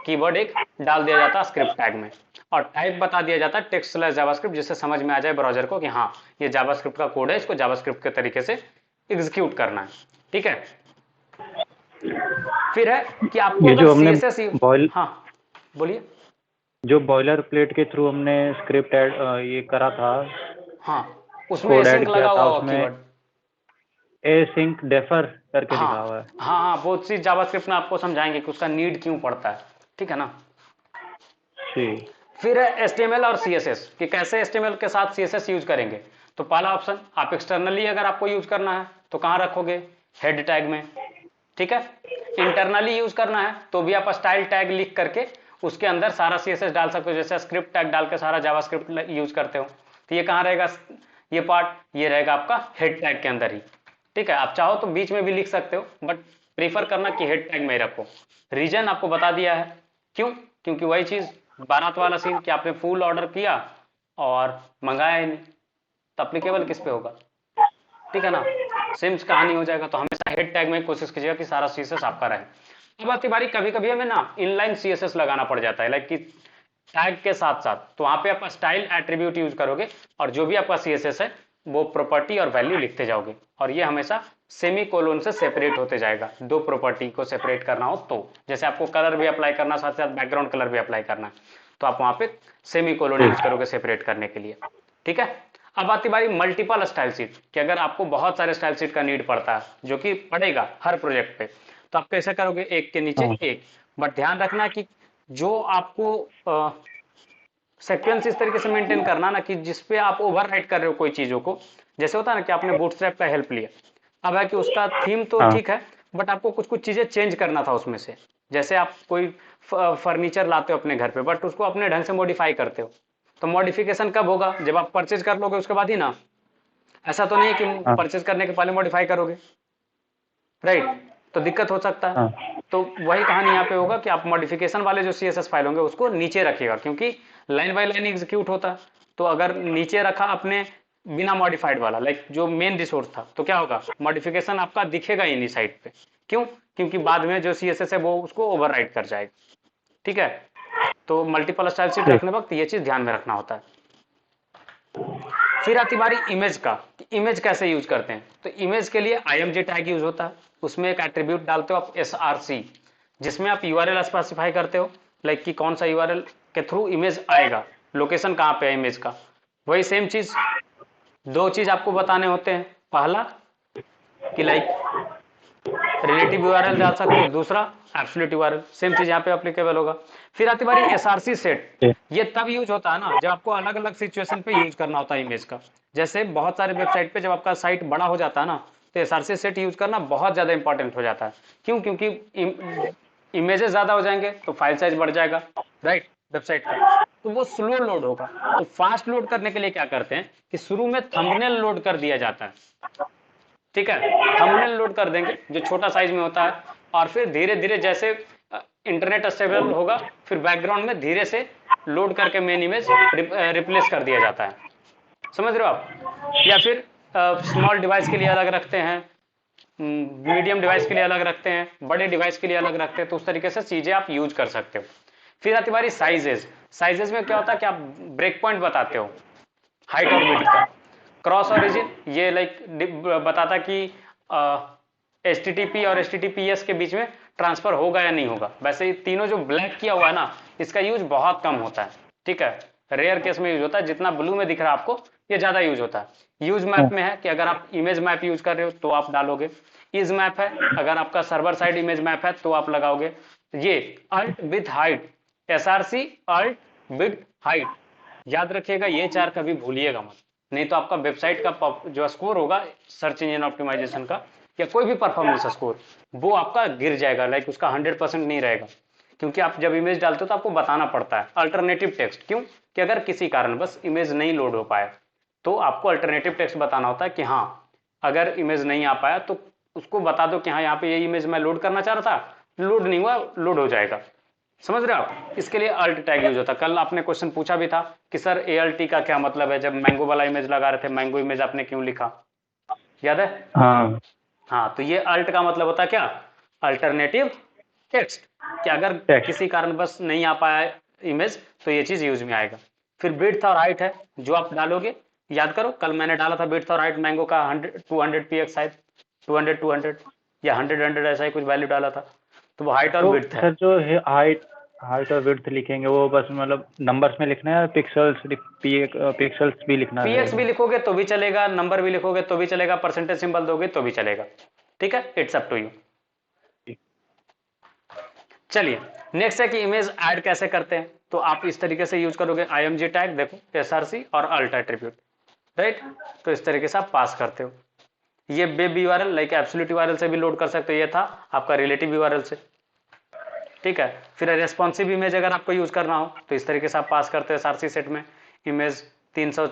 कीवर्ड एक डाल दिया जाता है स्क्रिप्ट टैग में, और टाइप बता दिया जाता है टेक्स्ट स्लैश जावास्क्रिप्ट, जिससे समझ में आ जाए ब्राउजर को कि हाँ ये जावास्क्रिप्ट का कोड है, इसको जावास्क्रिप्ट के तरीके से एग्जीक्यूट करना है। ठीक है। फिर है कि आपको ये अगर जो हमने सीएसएस, बॉयल हाँ बोलिए। जो बॉयलर प्लेट के थ्रू हमने स्क्रिप्ट ऐड ये करा था, हाँ उसमें कोड एसिंक ऐड किया लगा हुआ था, होगा उसमें कीवर्ड। ए सिंक डेफर करके हाँ लिखा हुआ है। हाँ हाँ, वो चीज जावास्क्रिप्ट में आपको समझाएंगे कि उसका नीड क्यों पड़ता है। ठीक है ना। ठीक। फिर है एचटीएमएल और सीएसएस कि कैसे एचटीएमएल के साथ सीएसएस यूज करेंगे। तो पहला ऑप्शन, आप एक्सटर्नली अगर आपको यूज करना है तो कहां रखोगे, हेड टैग में। ठीक है। इंटरनली यूज करना है तो भी आप स्टाइल टैग लिख करके उसके अंदर सारा सीएसएस डाल सकते हो, जैसे स्क्रिप्ट टैग डाल के सारा जावास्क्रिप्ट यूज करते हो। तो ये कहां रहेगा, ये पार्ट ये रहेगा आपका हेड टैग के अंदर ही। ठीक है। आप चाहो तो बीच में भी लिख सकते हो, बट प्रीफर करना कि हेड टैग में ही रखो। रीजन आपको बता दिया है, क्यों, क्योंकि वही चीज बारात वाला सीन कि आपने फुल ऑर्डर किया और मंगाया ही नहीं, तो अप्लीकेबल किस पे होगा। ठीक है ना। सेम कहानी हो जाएगा, तो हमेशा हेड टैग में कोशिश कीजिएगा कि सारा सीएसएस आपका रहे। अब आती बारी कभी कभी हमें ना इनलाइन सीएसएस लगाना पड़ जाता है, लाइक कि टैग के साथ साथ, तो वहां पे आप स्टाइल एट्रीब्यूट यूज करोगे और जो भी आपका सीएसएस है वो प्रॉपर्टी और वैल्यू लिखते जाओगे, और ये हमेशा सेमी कोलोन से सेपरेट होते जाएगा। दो प्रॉपर्टी को सेपरेट करना हो तो, जैसे आपको कलर भी अप्लाई करना, साथ साथ बैकग्राउंड कलर भी अप्लाई करना है, तो आप वहां पे सेमी कोलोन यूज ठीक। करोगे सेपरेट करने के लिए। ठीक है। अब आती बारी मल्टीपल स्टाइल सीट कि अगर आपको बहुत सारे स्टाइल सीट का नीड पड़ता है, जो कि पड़ेगा हर प्रोजेक्ट पे, तो आप कैसे करोगे, एक के नीचे हाँ एक। बट ध्यान रखना कि जो आपको सीक्वेंस इस तरीके से मेंटेन करना ना कि जिसपे आप ओवरराइट कर रहे हो कोई चीजों को। जैसे होता है ना कि आपने बूटस्ट्रैप का हेल्प लिया, अब है कि उसका थीम तो हाँ ठीक है, बट आपको कुछ कुछ चीजें चेंज करना था उसमें से। जैसे आप कोई फर्नीचर लाते हो अपने घर पे, बट उसको अपने ढंग से मॉडिफाई करते हो, तो मॉडिफिकेशन कब होगा, जब आप परचेज कर लोगे उसके बाद ही ना। ऐसा तो नहीं है कि हाँ परचेज करने के पहले मॉडिफाई करोगे, राइट। तो दिक्कत हो सकता है। हाँ तो वही कहानी यहाँ पे होगा कि आप मॉडिफिकेशन वाले जो सीएसएस फाइल होंगे उसको नीचे रखिएगा, क्योंकि लाइन बाय लाइन एग्जीक्यूट होता है। तो अगर नीचे रखा आपने बिना मॉडिफाइड वाला, लाइक जो मेन रिसोर्स था, तो क्या होगा, मॉडिफिकेशन आपका दिखेगा ही नहीं साइड पे। क्यों, क्योंकि बाद में जो सीएसएस है वो उसको ओवरराइट कर जाएगा। ठीक है। तो मल्टीपल स्टाइल शीट ठीक। रखने वक्त ये चीज ध्यान में रखना होता है। फिर आती बारी इमेज का, इमेज कैसे यूज करते हैं। तो इमेज के लिए IMG टैग यूज होता है, उसमें एक एट्रीब्यूट डालते हो आप SRC, जिसमें आप URL स्पेसिफाई करते हो, लाइक कि कौन सा URL के थ्रू इमेज आएगा, लोकेशन कहाँ पे है इमेज का। वही सेम चीज, दो चीज आपको बताने होते हैं, पहला कि लाइक रिलेटिव यूआरएल डाल सकते हो, दूसरा एब्सोल्यूट यूआरएल। सेम चीज यहाँ पे अप्लीकेबल होगा। फिर आती बारी SRC सेट, ठीक। ये तब यूज होता है ना जब आपको अलग अलग सिचुएशन पे यूज करना होता है इमेज का। जैसे बहुत सारे वेबसाइट पे जब आपका साइट बड़ा हो जाता है ना, तो SRC सेट यूज करना बहुत ज्यादा इंपॉर्टेंट हो जाता है। क्यों, क्योंकि इमेजेस ज्यादा हो जाएंगे तो फाइल साइज बढ़ जाएगा, राइट, वेबसाइट का, तो वो स्लो लोड होगा। तो फास्ट लोड करने के लिए क्या करते हैं कि शुरू में थंबनेल लोड कर दिया जाता है। ठीक है। थंबनेल लोड कर देंगे जो छोटा साइज में होता है, और फिर धीरे धीरे जैसे इंटरनेट स्टेबल होगा, फिर बैकग्राउंड में धीरे से लोड करके मेन इमेज रिप्लेस कर दिया जाता है। समझ रहे हो आप। या फिर स्मॉल डिवाइस के लिए अलग रखते हैं, मीडियम डिवाइस के लिए अलग रखते हैं, बड़े डिवाइस के लिए अलग रखते हैं, तो उस तरीके से चीजें आप यूज कर सकते हो। फिर आती बारी साइजेस। साइजेस में क्या होता है कि आप ब्रेक पॉइंट बताते हो हाइट और विड्थ का। क्रॉस ओरिजिन ये लाइक बताता कि HTTP और HTTPS के बीच में ट्रांसफर होगा या नहीं होगा। वैसे ये तीनों जो ब्लैक किया हुआ है ना, इसका यूज बहुत कम होता है। ठीक है। रेयर केस में यूज होता है, जितना ब्लू में दिख रहा है आपको ये ज्यादा यूज होता है। यूज मैप में है कि अगर आप इमेज मैप यूज कर रहे हो तो आप डालोगे, इज मैप है अगर आपका सर्वर साइड इमेज मैप है तो आप लगाओगे। ये alt with height, SRC alt with height, याद रखिएगा ये चार कभी भूलिएगा मत, नहीं तो आपका वेबसाइट का जो स्कोर होगा सर्च इंजन ऑप्टिमाइजेशन का या कोई भी परफॉर्मेंस स्कोर, वो आपका गिर जाएगा, लाइक उसका 100% नहीं रहेगा। क्योंकि आप जब इमेज डालते हो तो आपको बताना पड़ता है अल्टरनेटिव टेक्स्ट, क्यों कि अगर किसी कारण बस इमेज नहीं लोड हो पाया तो आपको अल्टरनेटिव टेक्स्ट बताना होता है कि हाँ अगर इमेज नहीं आ पाया तो उसको बता दो कि हाँ यहाँ पे ये इमेज मैं लोड करना चाह रहा था, लोड नहीं हुआ, लोड हो जाएगा। समझ रहे हो आप? इसके लिए अल्ट टैग यूज होता है। कल आपने क्वेश्चन पूछा भी था कि सर ALT का क्या मतलब है, जब मैंगो वाला इमेज लगा रहे थे मैंगो इमेज आपने क्यों लिखा, याद है? हाँ हाँ, तो ये अल्ट का मतलब होता है क्या, अल्टरनेटिव टेक्स्ट, कि अगर टेक्स्ट। किसी कारण बस नहीं आ पाया इमेज तो ये चीज यूज में आएगा। फिर विड्थ और हाइट है जो आप डालोगे, याद करो कल मैंने डाला था विड्थ और हाइट मैंगो का 200 px शायद, 200 या 100 ऐसा ही कुछ वैल्यू डाला था, तो वो हाइट और तो विड्थ है। सर जो हाइट हाइट और विड्थ लिखेंगे वो बस मतलब नंबर्स में लिखना है, पिक्सल्स भी लिखना px भी रहेगा? लिखोगे तो भी चलेगा, नंबर भी लिखोगे तो भी चलेगा, परसेंटेज सिंबल दोगे तो भी चलेगा, ठीक है, इट्स अप टू यू। चलिए नेक्स्ट है कि इमेज ऐड कैसे करते हैं, तो आप इस तरीके से यूज करोगे img टैग, देखो src और alt एट्रीब्यूट, राइट। तो इस तरीके से आप पास करते हो। ये web URL like absolute URL से भी लोड कर सकते हो, ये था आपका रिलेटिव यूआरएल से, ठीक है। फिर रेस्पॉन्सिव इमेज अगर आपको यूज करना हो तो इस तरीके से आप पास करते हो src सेट में, इमेज 300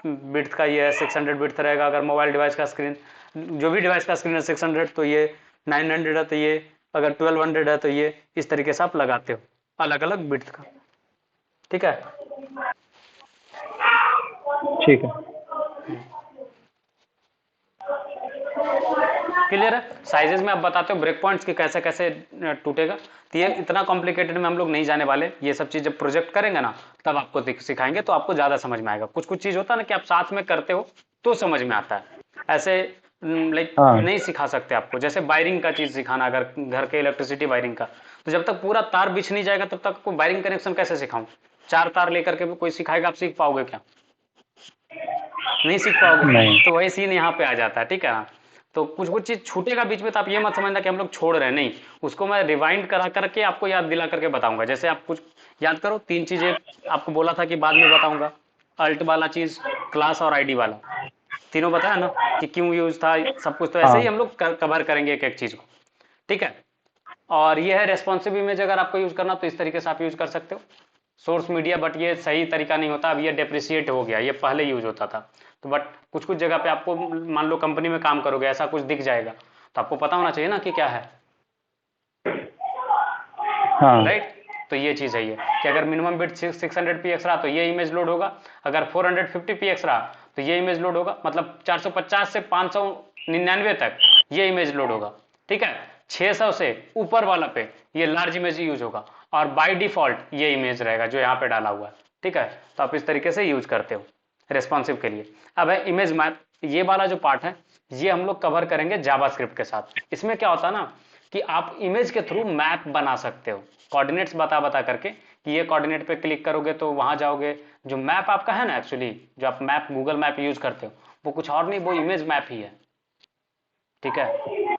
बिट्स का ये है, 600 बिट्स रहेगा। अगर मोबाइल डिवाइस का स्क्रीन, जो भी डिवाइस का स्क्रीन है 600 तो ये 900 है, तो ये अगर 1200 है तो ये, इस तरीके से आप लगाते हो अलग अलग बिट्स का, ठीक है। ठीक है। क्लियर है? साइजेस में आप बताते हो ब्रेक पॉइंट्स के कैसे कैसे टूटेगा, तो ये इतना कॉम्प्लिकेटेड में हम लोग नहीं जाने वाले, ये सब चीज जब प्रोजेक्ट करेंगे ना तब आपको सिखाएंगे तो आपको ज्यादा समझ में आएगा। कुछ कुछ चीज होता है ना कि आप साथ में करते हो तो समझ में आता है, ऐसे लाइक हाँ नहीं सिखा सकते आपको। जैसे वायरिंग का चीज सिखाना, अगर घर के इलेक्ट्रिसिटी वायरिंग का, तो जब तक पूरा तार बिछ नहीं जाएगा तब तक आपको वायरिंग कनेक्शन कैसे सिखाऊं? 4 तार लेकर के कोई सिखाएगा, आप सीख पाओगे क्या? नहीं सीख पाओगे। नहीं। तो वही सीन यहाँ पे आ जाता है, ठीक है ना। तो कुछ कुछ चीज छूटेगा बीच में तो आप ये मत समझना कि हम लोग छोड़ रहे हैं, नहीं, उसको मैं रिवाइंड करा करके आपको याद दिला करके बताऊंगा। जैसे आप कुछ याद करो, 3 चीजें आपको बोला था कि बाद में बताऊंगा, अल्ट वाला चीज, क्लास और आईडी वाला, तीनों बताया ना कि क्यों यूज था सब कुछ। तो ऐसे ही हाँ हम लोग कवर करेंगे एक एक चीज को, ठीक है। और ये है रेस्पॉन्सिव इमेज, अगर आपको यूज करना तो इस तरीके से आप यूज कर सकते हो सोर्स मीडिया, बट ये सही तरीका नहीं होता, अब ये डेप्रिसिएट हो गया, ये पहले यूज होता था। तो बट कुछ कुछ जगह पे आपको, मान लो कंपनी में काम करोगे ऐसा कुछ दिख जाएगा तो आपको पता होना चाहिए ना कि क्या है, हाँ। राइट। तो ये चीज है ये कि अगर मिनिमम बिट 600 px रहा तो ये इमेज लोड होगा, अगर 450 px रहा तो ये इमेज लोड होगा, मतलब 450 से 599 तक ये इमेज लोड होगा, ठीक है। 600 से ऊपर वाला पे ये लार्ज इमेज यूज होगा, और बाय डिफॉल्ट ये इमेज रहेगा जो यहाँ पे डाला हुआ है, ठीक है। तो आप इस तरीके से यूज करते हो रेस्पॉन्सिव के लिए। अब है इमेज मैप, ये वाला जो पार्ट है ये हम लोग कवर करेंगे जावास्क्रिप्ट के साथ। इसमें क्या होता है ना कि आप इमेज के थ्रू मैप बना सकते हो, कोऑर्डिनेट्स बता बता करके कि ये कोऑर्डिनेट पे क्लिक करोगे तो वहां जाओगे। जो मैप आपका है ना, एक्चुअली जो आप मैप गूगल मैप यूज करते हो वो कुछ और नहीं, वो इमेज मैप ही है, ठीक है।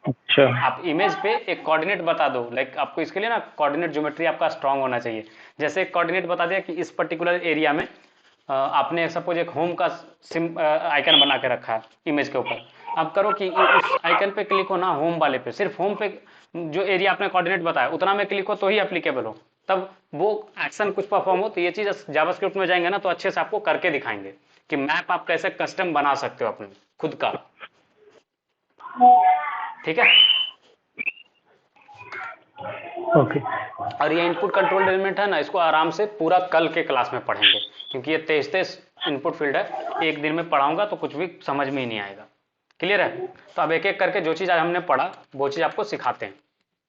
अच्छा। आप इमेज पे एक कोऑर्डिनेट बता दो, लाइक आपको इसके लिए ना कोऑर्डिनेट ज्योमेट्री आपका स्ट्रांग होना चाहिए। जैसे एक कोऑर्डिनेट बता दिया कि इस पर्टिकुलर एरिया में आपने सपोज एक होम का सिम आइकन बना के रखा है इमेज के ऊपर, अब करो कि उस आइकन पे क्लिक हो ना, होम वाले पे, सिर्फ होम पे जो एरिया आपने कोऑर्डिनेट बताया उतना में क्लिक हो तो ही एप्लीकेबल हो, तब वो एक्शन कुछ परफॉर्म हो। तो ये चीज जावास्क्रिप्ट में जाएंगे ना तो अच्छे से आपको करके दिखाएंगे कि मैप आप कैसे कस्टम बना सकते हो अपने खुद का, ठीक है। ओके। और ये इनपुट कंट्रोल एलिमेंट है ना, इसको आराम से पूरा कल के क्लास में पढ़ेंगे, क्योंकि ये 23 इनपुट फील्ड है, एक दिन में पढ़ाऊंगा तो कुछ भी समझ में ही नहीं आएगा। क्लियर है? तो अब एक एक करके जो चीज आज हमने पढ़ा वो चीज आपको सिखाते हैं,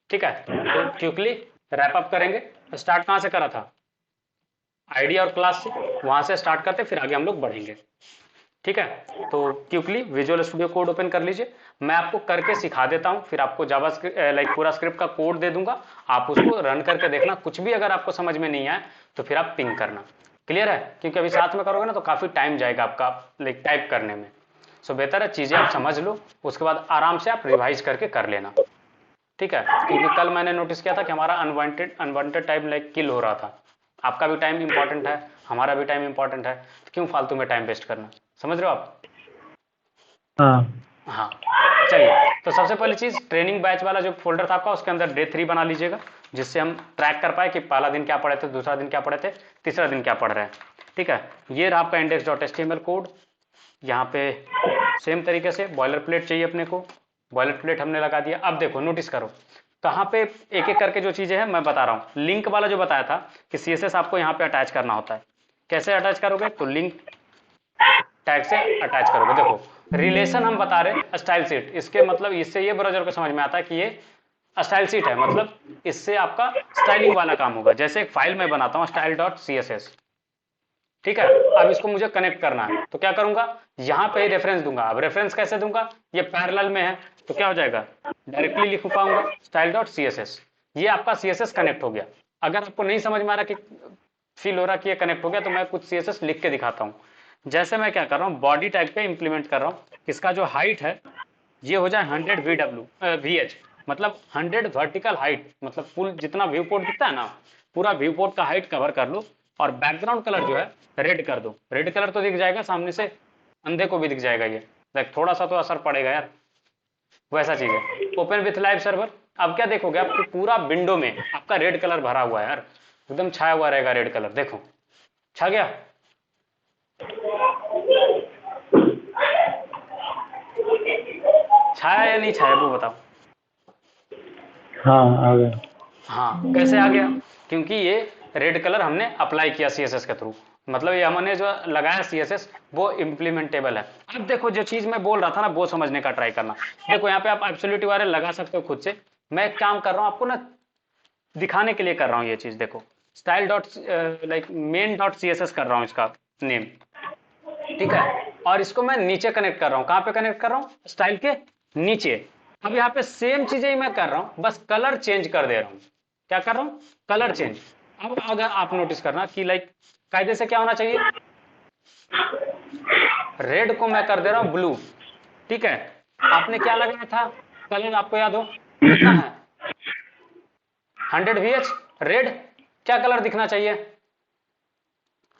ठीक है। तो क्विकली रैप अप करेंगे। स्टार्ट कहाँ से करा था? आईडी और क्लास से, वहां से स्टार्ट करते फिर आगे हम लोग बढ़ेंगे, ठीक है। तो quickly visual studio code open कर लीजिए, मैं आपको करके सिखा देता हूं, फिर आपको जावा लाइक पूरा स्क्रिप्ट का कोड दे दूंगा, आप उसको रन करके देखना, कुछ भी अगर आपको समझ में नहीं आए तो फिर आप पिंग करना। क्लियर है? क्योंकि अभी साथ में करोगे ना तो काफी टाइम जाएगा आपका लाइक टाइप करने में। सो बेहतर है चीजें आप समझ लो, उसके बाद आराम से आप रिवाइज करके कर लेना, ठीक है। क्योंकि कल मैंने नोटिस किया था कि हमारा अनवांटेड टाइम लाइक किल हो रहा था। आपका भी टाइम इंपॉर्टेंट है, हमारा भी टाइम इंपॉर्टेंट है, तो क्यों फालतू में टाइम वेस्ट करना। समझ रहे हो आप? हाँ हाँ, चलिए। तो सबसे पहली चीज़, ट्रेनिंग बैच वाला जो फोल्डर था आपका, उसके अंदर डे 3 बना लीजिएगा, जिससे हम ट्रैक कर पाए कि पहला दिन क्या पढ़े थे, दूसरा दिन क्या पढ़े थे, तीसरा दिन क्या पढ़ रहे हैं। ठीक है, ये रहा आपका index.html कोड। यहाँ पे सेम तरीके से बॉयलर प्लेट चाहिए अपने को, बॉयलर प्लेट हमने लगा दिया। अब देखो, नोटिस करो कहाँ पे एक एक करके जो चीज़ें हैं मैं बता रहा हूँ। लिंक वाला जो बताया था कि CSS आपको यहाँ पे अटैच करना होता है। कैसे अटैच करोगे? तो लिंक टैग से अटैच करोगे। देखो, रिलेशन हम बता रहे स्टाइल सीट, इसके मतलब इससे ये ब्राउजर को समझ में आता है कि ये स्टाइल सीट है, मतलब इससे आपका स्टाइलिंग वाला काम होगा। जैसे एक फाइल मैं बनाता हूँ style.css, ठीक है। अब इसको मुझे कनेक्ट करना है, तो क्या करूंगा? यहां पे ही रेफरेंस दूंगा। अब रेफरेंस कैसे दूंगा? ये पैरेलल में है, तो क्या हो जाएगा? डायरेक्टली लिख पाऊंगा style.css, ये आपका CSS कनेक्ट हो गया। अगर आपको नहीं समझ में आ रहा कि फील हो रहा कि ये कनेक्ट हो गया, तो मैं कुछ CSS लिख के दिखाता हूँ। जैसे मैं क्या कर रहा हूँ, बॉडी टैग पे इंप्लीमेंट कर रहा हूँ, इसका जो हाइट है ये हो जाए 100 VH, मतलब 100 वर्टिकल हाइट, मतलब फुल जितना व्यू पोर्ट दिखता है ना, पूरा व्यू पोर्ट का हाइट कवर कर लो। और बैकग्राउंड कलर जो है रेड कर दो। रेड कलर तो दिख जाएगा सामने से, अंधे को भी दिख जाएगा ये, लाइक थोड़ा सा तो असर पड़ेगा यार, वैसा चीज है। Open with live server. अब क्या देखोगे, आपकी पूरा विंडो में आपका रेड कलर भरा हुआ है यार, एकदम छाया हुआ रहेगा रेड कलर। देखो, छा गया? छाया या नहीं छाया वो बताओ। हाँ आ गया। हाँ, कैसे आ गया? क्योंकि ये रेड कलर हमने अप्लाई किया CSS के थ्रू, मतलब ये हमने जो लगाया CSS वो इम्प्लीमेंटेबल है। अब देखो, जो चीज मैं बोल रहा था ना, वो समझने का ट्राई करना। देखो, यहाँ पे आप एब्सोल्यूट URL लगा सकते हो खुद से। मैं एक काम कर रहा हूँ, आपको ना दिखाने के लिए कर रहा हूँ ये चीज। देखो, style dot like main dot CSS कर रहा हूँ इसका नेम, ठीक है। और इसको मैं नीचे कनेक्ट कर रहा हूँ। कहाँ पे कनेक्ट कर रहा हूँ? स्टाइल के नीचे। अब यहाँ पे सेम चीजें ही मैं कर रहा हूँ, बस कलर चेंज कर दे रहा हूँ। क्या कर रहा हूँ? Colour change. अब अगर आप नोटिस करना कि लाइक कायदे से क्या होना चाहिए, रेड को मैं कर दे रहा हूँ ब्लू, ठीक है। आपने क्या लगाया था कलर, आपको याद हो कितना है? 100 VH रेड। क्या कलर दिखना चाहिए?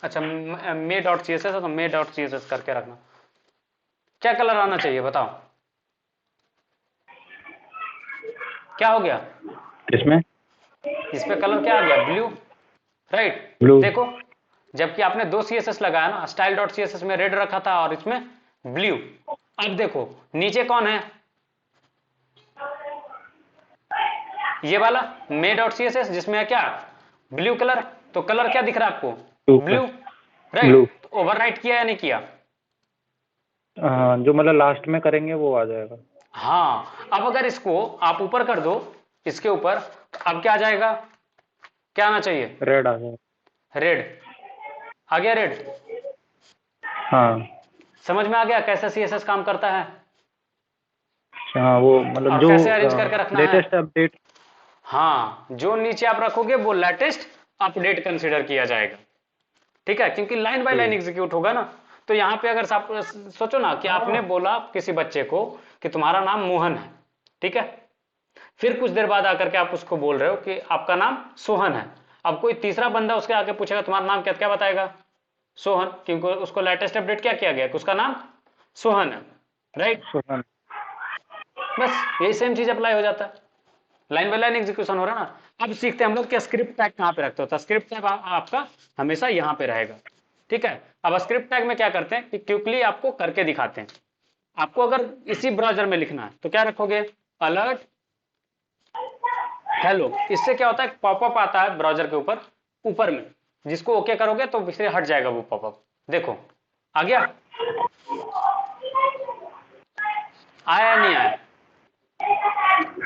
अच्छा, मे डॉट सी एस एस है तो मे डॉट सी एस एस करके रखना। क्या कलर आना चाहिए बताओ? क्या हो गया? इसमें इस पे कलर क्या आ गया? Blue, right. ब्लू। देखो, जबकि आपने दो CSS लगाया ना, स्टाइल डॉट CSS में रेड रखा था और इसमें ब्लू। अब देखो, नीचे कौन है? ये वाला मे डॉट CSS, जिसमें है क्या? Blue colour. तो कलर क्या दिख रहा है आपको? Blue blue, blue. राइट। तो ओवरराइट किया या नहीं किया? हाँ, जो मतलब लास्ट में करेंगे वो आ जाएगा। हाँ, अब अगर इसको आप ऊपर कर दो, इसके ऊपर, तो अब क्या आ जाएगा? क्या आना चाहिए? रेड आ जाएगा। रेड। आ गया रेड? हाँ समझ में आ गया कैसे CSS काम करता है हाँ, वो मतलब और जो कैसे अरेंज करके रखना है? Latest update. हाँ, जो नीचे आप रखोगे वो लेटेस्ट अपडेट कंसीडर किया जाएगा, ठीक है, क्योंकि लाइन बाय लाइन एग्जीक्यूट होगा ना। तो यहाँ पे अगर आप सोचो ना कि आपने बोला किसी बच्चे को कि तुम्हारा नाम मोहन है, ठीक है। फिर कुछ देर बाद आकर के आप उसको बोल रहे हो कि आपका नाम सोहन है। अब कोई तीसरा बंदा उसके आके पूछेगा तुम्हारा नाम क्या, क्या बताएगा? सोहन, क्योंकि उसको लेटेस्ट अपडेट क्या किया गया कि उसका नाम सोहन है, राइट। सोहन। बस यही सेम चीज अप्लाई हो जाता है, लाइन बाय लाइन एग्जीक्यूशन हो रहा है ना। अब सीखते हैं हम लोग कि स्क्रिप्ट टैग कहाँ पे रखते हो। तो स्क्रिप्ट टैग आपका हमेशा यहाँ पे रहेगा, ठीक है। अब स्क्रिप्ट टैग में क्या करते हैं कि क्विकली आपको करके दिखाते हैं। आपको अगर इसी ब्राउजर में लिखना है तो क्या रखोगे? Alert hello. इससे क्या होता है, पॉपअप आता है ब्राउजर के ऊपर, ऊपर में, जिसको ओके करोगे तो फिर हट जाएगा वो पॉपअप। देखो, आ गया? आया या नहीं आया?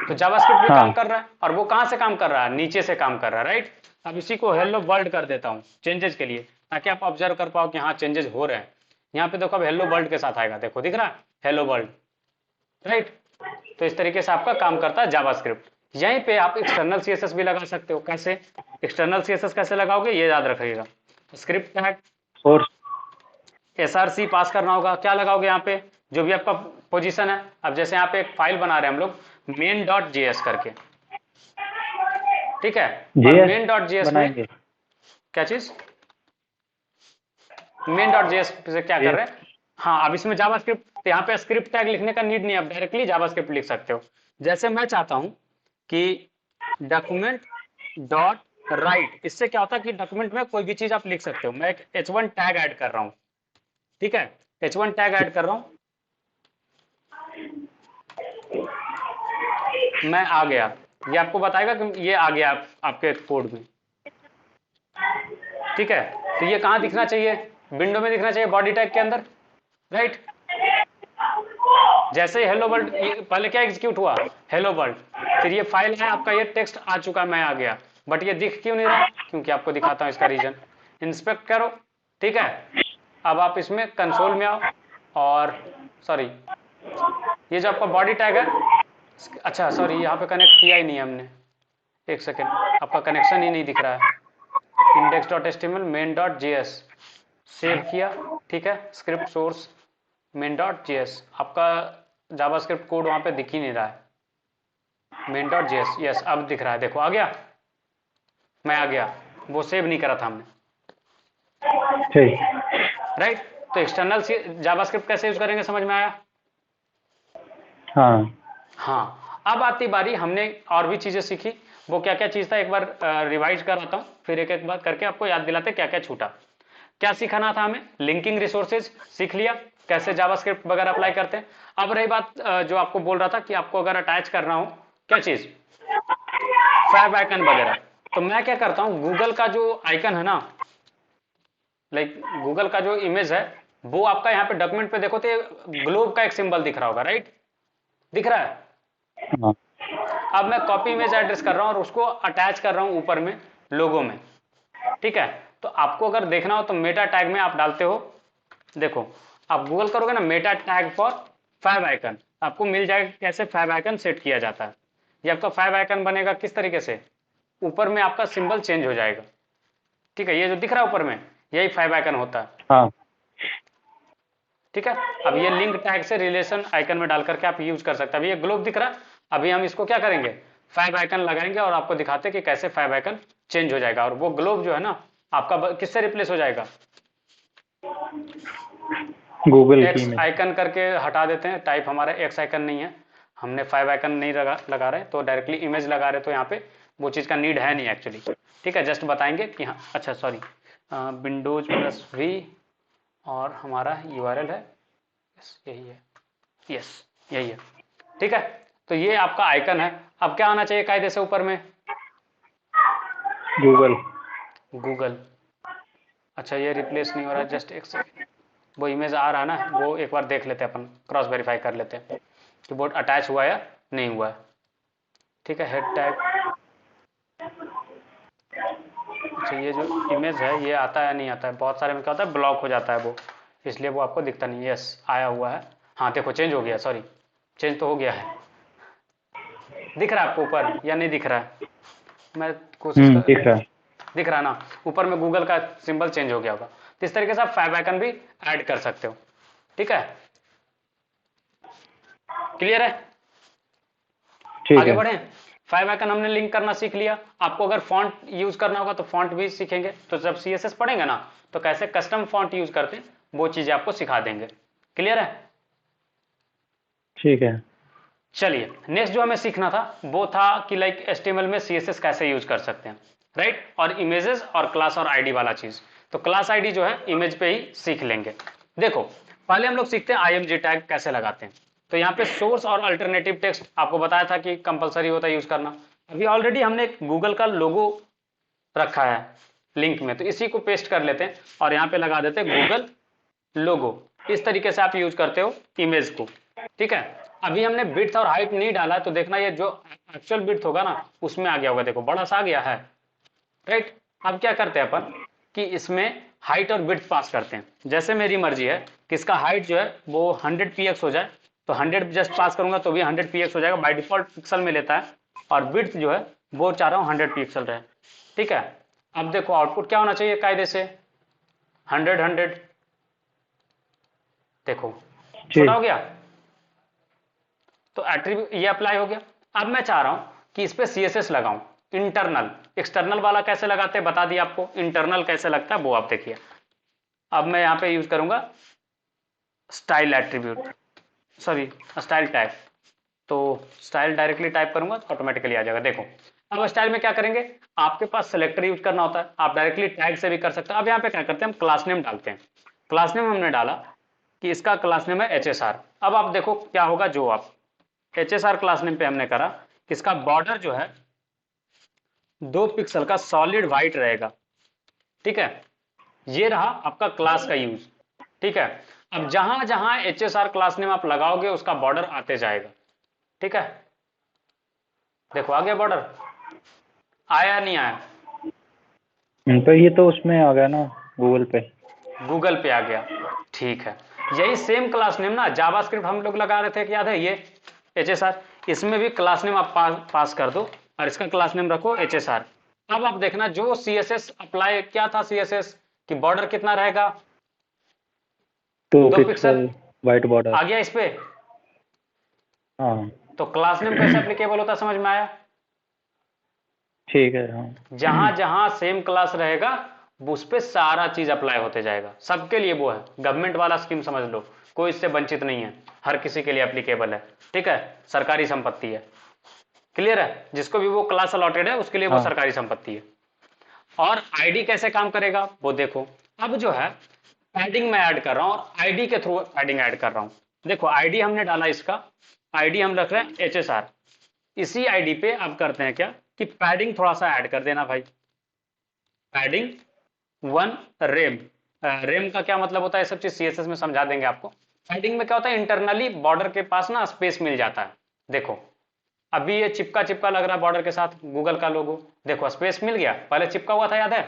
तो जावास्क्रिप्ट भी काम हाँ कर रहा है, और वो कहां से काम कर रहा है? नीचे से काम कर रहा है, राइट। अब इसी को हेलो वर्ल्ड कर देता हूं चेंजेस के लिए, ताकि आप ऑब्जर्व कर पाओ कि हाँ चेंजेस हो रहे हैं। यहाँ पे देखो, अब हेलो वर्ल्ड के साथ आएगा, देखो दिख रहा है हेलो वर्ल्ड, राइट। तो इस तरीके से आपका काम करता है जावास्क्रिप्ट। यहीं पे आप एक्सटर्नल CSS भी लगा सकते हो। कैसे एक्सटर्नल CSS कैसे लगाओगे, ये याद रखिएगा। Script tag source. SRC पास करना होगा। क्या लगाओगे यहाँ पे? जो भी आपका पोजीशन है। अब जैसे यहाँ पे एक फाइल बना रहे हैं हम लोग main.js करके, ठीक है। और जेएस main.js में बनाएंगे। क्या चीज? main.js से क्या कर जेएस। रहे हैं? हाँ, अब इसमें जावास्क्रिप्ट, यहाँ पे स्क्रिप्ट टैग लिखने का नीड नहीं है, आप डायरेक्टली जावास्क्रिप्ट लिख सकते हो। जैसे मैं चाहता हूँ कि डॉक्यूमेंट डॉट राइट, इससे क्या होता है कि डॉक्यूमेंट में कोई भी चीज आप लिख सकते हो। मैं एक h1 टैग ऐड कर रहा हूँ, ठीक है, h1 टैग ऐड कर रहा हूँ, मैं आ गया, ये आपको बताएगा कि ये आ गया आपके कोड में, ठीक है। तो ये कहाँ दिखना चाहिए, विंडो में दिखना चाहिए, बॉडी टैग के अंदर, राइट। जैसे ही हेलो वर्ल्ड, पहले क्या एग्जीक्यूट हुआ, हेलो वर्ल्ड, फिर ये फाइल है आपका, ये टेक्स्ट आ चुका, मैं आ गया, बट ये दिख क्यों नहीं रहा, क्योंकि आपको दिखाता हूं इसका रीजन। इंस्पेक्ट करो, ठीक है। अब आप इसमें कंसोल में आओ, और सॉरी, ये जो आपका बॉडी टैग है, अच्छा सॉरी, यहाँ पे कनेक्ट किया ही नहीं है हमने, एक सेकेंड, आपका कनेक्शन ही नहीं दिख रहा है। index.html main.js सेव किया, ठीक है, स्क्रिप्ट सोर्स main.js, आपका जावास्क्रिप्ट कोड वहां पे दिख ही नहीं रहा है। main.js, यस अब दिख रहा है, देखो आ गया, मैं आ गया, वो सेव नहीं करा था हमने, ठीक। राइट। तो एक्सटर्नल जावास्क्रिप्ट कैसे यूज करेंगे, समझ में आया। हाँ। हाँ, अब आती बारी, हमने और भी चीजें सीखी, वो क्या क्या चीज था, एक बार रिवाइज कराता हूँ, फिर एक एक बार करके आपको याद दिलाते क्या क्या छूटा। क्या सीखना था हमें, लिंकिंग रिसोर्सेज सीख लिया, कैसे जावास्क्रिप्ट वगैरह अप्लाई करते हैं। अब रही बात जो आपको बोल रहा था कि आपको अगर अटैच करना हो क्या चीज, फैब आइकन वगैरह, तो मैं क्या करता हूँ, गूगल का जो आइकन है ना, लाइक गूगल का जो इमेज है, वो आपका यहाँ पे डॉक्यूमेंट पे देखो तो ग्लोब का एक सिंबल दिख रहा होगा, राइट, दिख रहा है। हाँ। अब मैं कॉपी इमेज एड्रेस कर रहा हूँ और उसको अटैच कर रहा हूँ ऊपर में लोगो में, ठीक है। तो आपको अगर देखना हो तो मेटा टैग में आप डालते हो, देखो आप गूगल करोगे ना meta tag for favicon, आपको मिल जाएगा कैसे फैब आइकन सेट किया जाता है। ये आपका फैब आइकन बनेगा किस तरीके से, ऊपर में आपका सिंबल चेंज हो जाएगा, ठीक है, ये जो दिख रहा है ऊपर में, यही फैब आइकन होता है, हाँ। ठीक है। अब ये लिंक टैग से रिलेशन आइकन में डाल करके आप यूज कर सकते हैं। अभी ये ग्लोब दिख रहा है, अभी हम इसको क्या करेंगे, फैब आइकन लगाएंगे और आपको दिखाते कि कैसे फैब आइकन चेंज हो जाएगा, और वो ग्लोब जो है ना आपका किससे रिप्लेस हो जाएगा, गूगल की एक्स इमेज। आइकन करके हटा देते हैं, टाइप हमारा एक्स आइकन नहीं है, हमने फैब आइकन नहीं लगा रहे, तो डायरेक्टली इमेज लगा रहे, तो यहाँ पे वो चीज़ का नीड है नहीं एक्चुअली, ठीक है। जस्ट बताएंगे कि हाँ, अच्छा सॉरी, विंडोज प्लस वी, और हमारा यूआरएल है, यस यही है, यस यही है, ठीक है। तो ये आपका आइकन है। अब क्या आना चाहिए कायदे से ऊपर में, गूगल। गूगल, अच्छा ये रिप्लेस नहीं हो रहा है, जस्ट एक सेकेंड, वो इमेज आ रहा है ना, वो एक बार देख लेते हैं, अपन क्रॉस वेरीफाई कर लेते हैं कि बोर्ड अटैच हुआ या नहीं हुआ है, ठीक है। हेड टैग, अच्छा ये जो इमेज है ये आता है नहीं आता है, बहुत सारे में क्या होता है ब्लॉक हो जाता है वो, इसलिए वो आपको दिखता नहीं। यस आया हुआ है, हाँ देखो चेंज हो गया, सॉरी चेंज तो हो गया है, दिख रहा है आपको ऊपर या नहीं दिख रहा है, मैं कोशिश कर, दिख रहा है। दिख रहा है ना, ऊपर में गूगल का सिंबल चेंज हो गया होगा। तो इस तरीके से आप फैब आइकन भी ऐड कर सकते हो, ठीक है, क्लियर है। ठीक आगे है। बढ़े, फाइव आइकन हमने लिंक करना सीख लिया, आपको अगर फॉन्ट यूज करना होगा तो फॉन्ट भी सीखेंगे, तो जब सीएसएस पढ़ेंगे ना तो कैसे कस्टम फॉन्ट यूज करते हैं वो चीजें आपको सिखा देंगे, क्लियर है। ठीक है। चलिए नेक्स्ट जो हमें सीखना था वो था कि लाइक एचटीएमएल में सीएसएस कैसे यूज कर सकते हैं, राइट, और इमेजेस और क्लास और आईडी वाला चीज। तो क्लास आईडी जो है इमेज पे ही सीख लेंगे। देखो पहले हम लोग सीखते हैं आईएमजी टैग कैसे लगाते हैं। तो यहाँ पे सोर्स और अल्टरनेटिव टेक्स्ट आपको बताया था कि कंपलसरी होता है यूज करना। अभी ऑलरेडी हमने गूगल का लोगो रखा है लिंक में, तो इसी को पेस्ट कर लेते हैं और यहाँ पे लगा देते हैं गूगल लोगो। इस तरीके से आप यूज करते हो इमेज को, ठीक है। अभी हमने विड्थ और हाइट नहीं डाला, तो देखना ये जो एक्चुअल विड्थ होगा ना उसमें आ गया होगा, देखो बड़ा सा आ गया है, राइट। अब क्या करते हैं अपन कि इसमें हाइट और विड्थ पास करते हैं, जैसे मेरी मर्जी है कि इसका हाइट जो है वो 100 px हो जाए, तो 100 जस्ट पास करूंगा तो भी 100 px हो जाएगा, बाय डिफॉल्ट पिक्सल में लेता है। और विड्थ जो है वो चाह रहा हूँ 100 पिक्सल रहे, ठीक है। अब देखो आउटपुट क्या होना चाहिए कायदे से, 100 100, देखो छोटा हो ठीक। गया, तो एट्रीब्यूट ये अप्लाई हो गया। अब मैं चाह रहा हूं कि इस पे सीएसएस लगाऊं, इंटरनल, एक्सटर्नल वाला कैसे लगाते हैं बता दिया आपको, इंटरनल कैसे लगता है वो आप देखिए। अब मैं यहां पे यूज करूंगा style attribute, sorry style type. तो स्टाइल डायरेक्टली टाइप करूंगा तो ऑटोमेटिकली आ जाएगा। देखो अब स्टाइल में क्या करेंगे, आपके पास सेलेक्टर यूज करना होता है, आप डायरेक्टली टैग से भी कर सकते हैं। अब यहाँ पे क्या करते हैं, हम क्लास नेम डालते हैं। क्लास नेम हमने डाला कि इसका क्लास नेम है HSR। अब आप देखो क्या होगा, जो आप HSR क्लास नेम पे हमने करा कि इसका बॉर्डर जो है 2 पिक्सल का सॉलिड व्हाइट रहेगा। ठीक है, ये रहा आपका क्लास का यूज। ठीक है, अब जहां जहां HSR क्लास नेम आप लगाओगे उसका बॉर्डर आते जाएगा। ठीक है, देखो आ गया बॉर्डर, आया नहीं आया, तो ये तो उसमें आ गया ना, गूगल पे। गूगल पे आ गया। ठीक है, यही सेम क्लास नेम ना जावास्क्रिप्ट हम लोग लगा रहे थे कि याद है, ये HSR, इसमें भी क्लास नेम आप पास कर दो और इसका क्लास नेम रखो HSR। अब आप देखना जो CSS अप्लाई क्या था, CSS कि बॉर्डर कितना रहेगा, 2 पिक्सल। 2 pixel white border. आ गया इस पे। हाँ तो क्लास नेम कैसे एप्लीकेबल होता है, समझ में आया। ठीक है। हाँ जहां जहां सेम क्लास रहेगा उस पे सारा चीज अप्लाई होते जाएगा, सबके लिए वो है गवर्नमेंट वाला स्कीम समझ लो, कोई इससे वंचित नहीं है, हर किसी के लिए एप्लीकेबल है। ठीक है, सरकारी संपत्ति है, क्लियर है, जिसको भी वो क्लास अलॉटेड है उसके लिए वो हाँ सरकारी संपत्ति है। और आईडी कैसे काम करेगा वो देखो। अब जो है पैडिंग में ऐड कर रहा हूं और आईडी के थ्रू पैडिंग ऐड कर रहा हूं। देखो आईडी हमने डाला, इसका आईडी हम रख रहे हैं HSR। इसी आईडी पे अब करते हैं क्या कि पैडिंग थोड़ा सा ऐड कर देना भाई, पैडिंग 1 रेम। रेम का क्या मतलब होता है, सब चीज CSS में समझा देंगे आपको। पैडिंग में क्या होता है, इंटरनली बॉर्डर के पास ना स्पेस मिल जाता है। देखो अभी ये चिपका चिपका लग रहा है बॉर्डर के साथ गूगल का लोगो, देखो स्पेस मिल गया, पहले चिपका हुआ था याद है,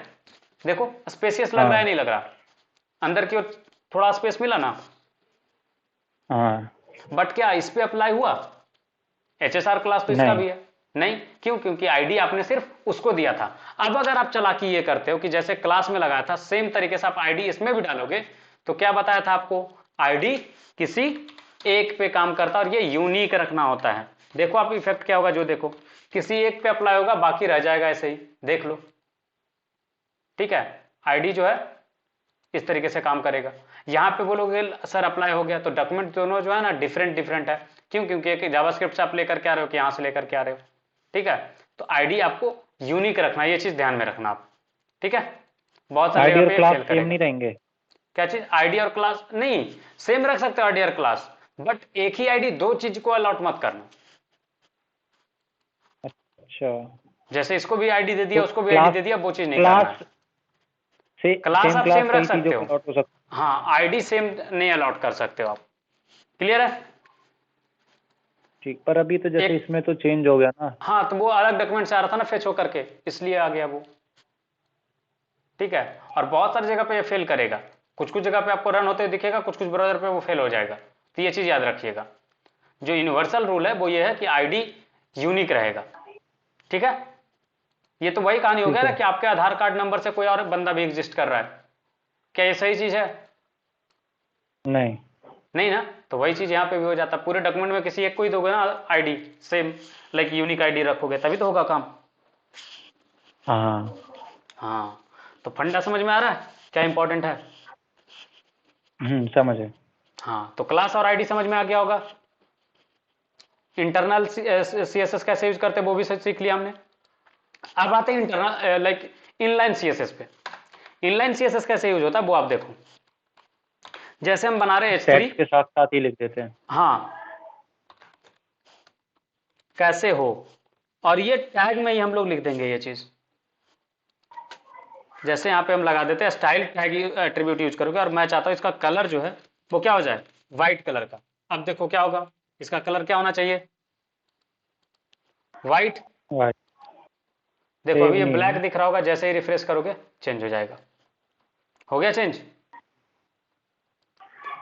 देखो स्पेसियस लग रहा है हाँ नहीं लग रहा, अंदर की ओर थोड़ा स्पेस मिला ना। हाँ। बट क्या इस पे अप्लाई हुआ, HSR क्लास तो इसका नहीं। भी है, नहीं क्यों, क्योंकि आईडी आपने सिर्फ उसको दिया था। अब अगर आप चालाकी ये करते हो कि जैसे क्लास में लगाया था सेम तरीके से आप आईडी इसमें भी डालोगे, तो क्या बताया था आपको, आईडी किसी एक पे काम करता है और ये यूनिक रखना होता है। देखो आप इफेक्ट क्या होगा, जो देखो किसी एक पे अप्लाई होगा बाकी रह जाएगा ऐसे ही, देख लो। ठीक है, आईडी जो है इस तरीके से काम करेगा। यहां पे बोलोगे सर अप्लाई हो गया, तो डॉक्यूमेंट दोनों जो है ना डिफरेंट डिफरेंट है, क्यों, क्योंकि एक जावास्क्रिप्ट से आप लेकर के आ रहे हो कि यहां से लेकर के आ रहे हो। ठीक है, तो आईडी आपको यूनिक रखना है, ये चीज ध्यान में रखना आप। ठीक है, बहुत सारी आईडी जगह और पे क्लास फेल सेम करेगा। नहीं रहेंगे? क्या चीज, आईडी और क्लास नहीं, सेम रख सकते हो आईडी और क्लास, बट एक ही आईडी दो चीज को अलॉट मत करना। अच्छा। जैसे इसको भी आईडी दे दिया तो उसको भी आईडी क्लास दे दिया, वो चीज नहीं करना क्लास है। से क्लास सेम आप क्लास सेम रख कई सकते चीज़ों हो, के लॉट हो सकते? हाँ आईडी सेम नहीं अलॉट कर सकते हो आप, क्लियर है। ठीक, पर अभी तो जैसे एक, इसमें तो चेंज हो गया ना। हाँ तो वो अलग डॉक्यूमेंट से आ रहा था ना फेच होकर के, इसलिए आ गया वो। ठीक है, और बहुत सारी जगह पे ये फेल करेगा, कुछ कुछ जगह पे आपको रन होते दिखेगा, कुछ कुछ ब्राउजर पे वो फेल हो जाएगा। तो ये चीज याद रखिएगा, जो यूनिवर्सल रूल है वो ये है कि आईडी यूनिक रहेगा। ठीक है, ये तो वही कहानी हो गया ठीक ना है। कि आपके आधार कार्ड नंबर से कोई और बंदा भी एग्जिस्ट कर रहा है, क्या ये सही चीज है, नहीं। नहीं ना। तो वही चीज यहाँ पे भी हो जाता है, पूरे डॉक्यूमेंट में किसी एक को ही दोगे ना ID same, like unique ID रखोगे तभी तो होगा काम। हाँ। हाँ, तो फंडा समझ में आ रहा है क्या इंपॉर्टेंट है। समझे। हाँ, तो क्लास और आईडी समझ में आ गया होगा। इंटरनल CSS कैसे यूज करते हैं वो भी सीख लिया हमने। अब आते हैं इंटरनल लाइक इनलाइन CSS पे। इनलाइन CSS कैसे यूज होता है वो आप देखो। जैसे हम बना रहे हैं H3, टैग्स के साथ साथ ही लिख देते हैं। हाँ कैसे हो, और ये टैग में ही हम लोग लिख देंगे ये चीज। जैसे यहाँ पे हम लगा देते हैं स्टाइल टैग एट्रीब्यूट यूज करोगे, और मैं चाहता हूँ इसका कलर जो है वो क्या हो जाए, व्हाइट कलर का। अब देखो क्या होगा, इसका कलर क्या होना चाहिए, व्हाइट। वाह, देखो सेव अभी ये नहीं ब्लैक है। दिख रहा होगा, जैसे ही रिफ्रेश करोगे चेंज हो जाएगा। हो गया चेंज।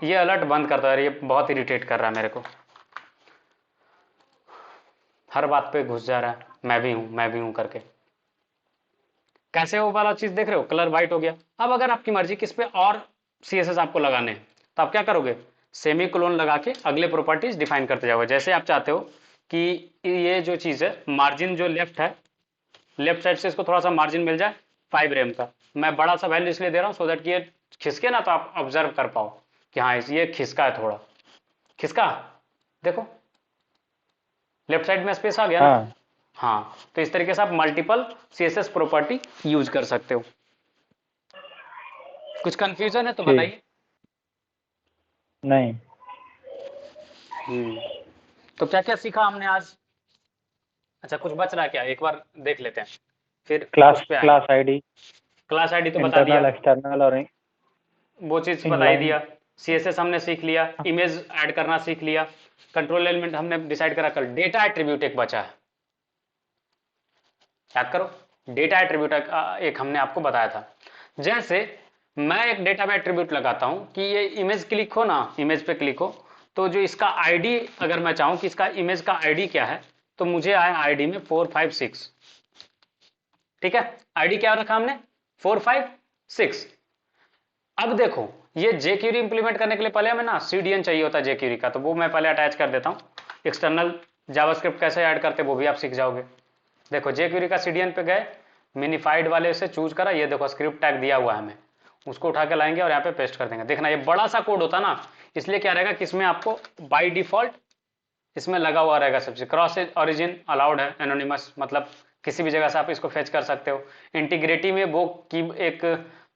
ये अलर्ट बंद करता है, ये बहुत इरिटेट कर रहा है मेरे को, हर बात पे घुस जा रहा है, मैं भी हूं मैं भी हूं करके। कैसे वो वाला चीज देख रहे हो, कलर व्हाइट हो गया। अब अगर आपकी मर्जी किस पे और CSS आपको लगाने हैं, तो आप क्या करोगे, सेमी कोलोन लगा के अगले प्रॉपर्टीज डिफाइन करते जाओगे। जैसे आप चाहते हो कि ये जो चीज है मार्जिन जो लेफ्ट है, लेफ्ट साइड से इसको थोड़ा सा मार्जिन मिल जाए 5 रेम का, मैं बड़ा सा वैल्यू इसलिए दे रहा हूँ सो दैट कि ये खिसके ना तो आप ऑब्जर्व कर पाओ। कि हाँ ये खिसका है, थोड़ा खिसका, देखो लेफ्ट साइड में स्पेस आ गया ना। हाँ हाँ, तो इस तरीके से आप मल्टीपल सीएसएस प्रॉपर्टी यूज कर सकते हो। कुछ कंफ्यूजन है तो ठीक। बताइए। नहीं। हम्म, तो क्या क्या सीखा हमने आज? अच्छा, कुछ बच रहा है क्या, एक बार देख लेते हैं फिर क्लास उस पे आएंगे। क्लास आईडी, क्लास आईडी तो बता दिया, इंटरनल एक्सटर्नल और वो चीज़ बता ही इनलाइन। दिया। सीएसएस हमने सीख लिया, इमेज ऐड करना सीख लिया, कंट्रोल एलिमेंट हमने डिसाइड करा। कल डेटा एट्रीब्यूट एक बचा है, याद करो। डेटा एट्रीब्यूट एक हमने आपको बताया था। जैसे मैं एक डेटा में एट्रीब्यूट लगाता हूं कि ये इमेज क्लिक हो ना, इमेज पे क्लिक हो, तो जो इसका आईडी, अगर मैं चाहूं कि इसका इमेज का आईडी क्या है, तो मुझे आया आईडी में 456। ठीक है, आईडी क्या रखा हमने, 456। अब देखो, ये jQuery इंप्लीमेंट करने के लिए पहले हमें ना CDN चाहिए होता है jQuery का, तो वो मैं पहले अटैच कर देता हूँ। एक्सटर्नल जावास्क्रिप्ट कैसे ऐड करते वो भी आप सीख जाओगे। देखो jQuery का CDN पे गए, मिनिफाइड वाले से चूज करा, ये देखो स्क्रिप्ट टैग दिया हुआ है हमें, उसको उठा के लाएंगे और यहाँ पे पेस्ट कर देंगे। देखना ये बड़ा सा कोड होता ना, इसलिए क्या रहेगा कि इसमें आपको बाई डिफॉल्ट इसमें लगा हुआ रहेगा सबसे, क्रॉस ओरिजिन अलाउड है, एनोनिमस, मतलब किसी भी जगह से आप इसको फेच कर सकते हो। इंटीग्रिटी में वो की एक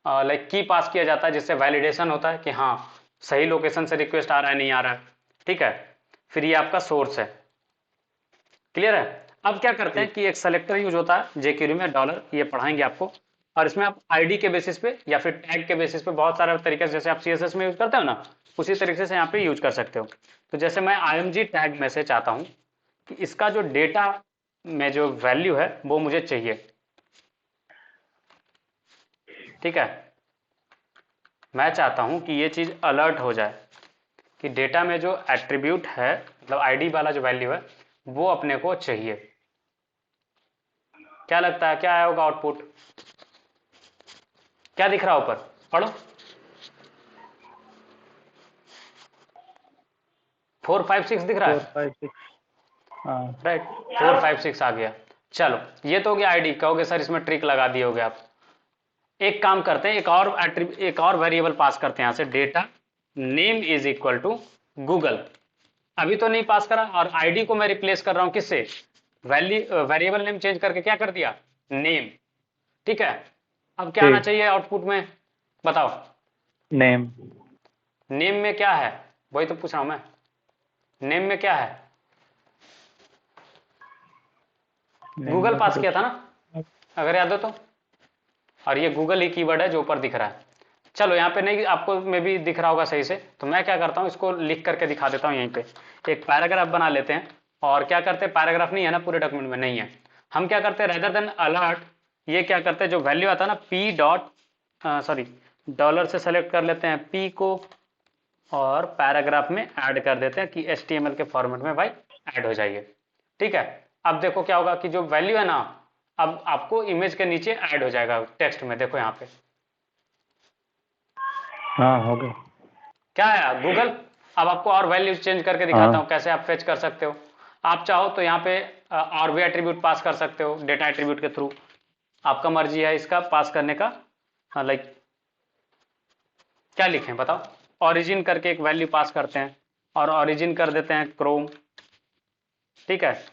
लाइक की पास किया जाता है, जिससे वैलिडेशन होता है कि हाँ सही लोकेशन से रिक्वेस्ट आ रहा है नहीं आ रहा है। ठीक है, फिर ये आपका सोर्स है। क्लियर है? अब क्या करते हैं ठीक। कि एक सेलेक्टर यूज होता है jQuery में, डॉलर, ये पढ़ाएंगे आपको। और इसमें आप आईडी के बेसिस पे या फिर टैग के बेसिस पे बहुत सारे तरीके से, जैसे आप CSS में यूज करते हो ना, उसी तरीके से यहाँ पे यूज कर सकते हो। तो जैसे मैं img टैग में से चाहता हूँ कि इसका जो डेटा में जो वैल्यू है वो मुझे चाहिए। ठीक है, मैं चाहता हूं कि ये चीज अलर्ट हो जाए कि डेटा में जो एट्रीब्यूट है, मतलब आईडी वाला जो वैल्यू है, वो अपने को चाहिए। क्या लगता है क्या आया होगा आउटपुट? क्या दिख रहा है ऊपर, पढ़ो। 456 दिख रहा है, 456। हाँ। राइट, 456 आ गया। चलो, ये तो हो गया आईडी। कहोगे सर इसमें ट्रिक लगा दिए होगे आप। एक काम करते हैं, एक और वेरिएबल पास करते हैं यहाँ से, data name is equal to Google. अभी तो नहीं पास करा, और आईडी को मैं रिप्लेस कर रहा हूं किससे, वैल्यू वेरिएबल नेम चेंज करके क्या कर दिया, नेम। ठीक है, अब क्या आना ठीक। चाहिए आउटपुट में, बताओ। नेम। नेम में क्या है, वही तो पूछ रहा हूं मैं, नेम में क्या है, नेम गूगल में तो पास किया था कुछ। ना, अगर याद हो तो। और ये गूगल ही कीवर्ड है जो ऊपर दिख रहा है। चलो, यहाँ पे नहीं, आपको में भी दिख रहा होगा सही से, तो मैं क्या करता हूँ, इसको लिख करके दिखा देता हूँ। यहीं पे एक पैराग्राफ बना लेते हैं, और क्या करते हैं, पैराग्राफ नहीं है ना पूरे डॉक्यूमेंट में, नहीं है। हम क्या करते हैं, रेदर देन अलर्ट, ये क्या करते हैं, जो वैल्यू आता है ना, पी डॉट, सॉरी, डॉलर से सेलेक्ट कर लेते हैं पी को, और पैराग्राफ में ऐड कर देते हैं कि HTML के फॉर्मेट में भाई ऐड हो जाइए। ठीक है, अब देखो क्या होगा कि जो वैल्यू है ना, अब आपको इमेज के नीचे ऐड हो जाएगा टेक्स्ट में, देखो यहाँ पे हाँ हो गया। क्या है, गूगल। अब आपको और वैल्यूज चेंज करके दिखाता हाँ। हूँ कैसे आप फेच कर सकते हो। आप चाहो तो यहाँ पे और भी एट्रीब्यूट पास कर सकते हो डेटा एट्रीब्यूट के थ्रू, आपका मर्जी है इसका पास करने का। लाइक क्या लिखें बताओ, ओरिजिन करके एक वैल्यू पास करते हैं, और ओरिजिन कर देते हैं क्रोम। ठीक है,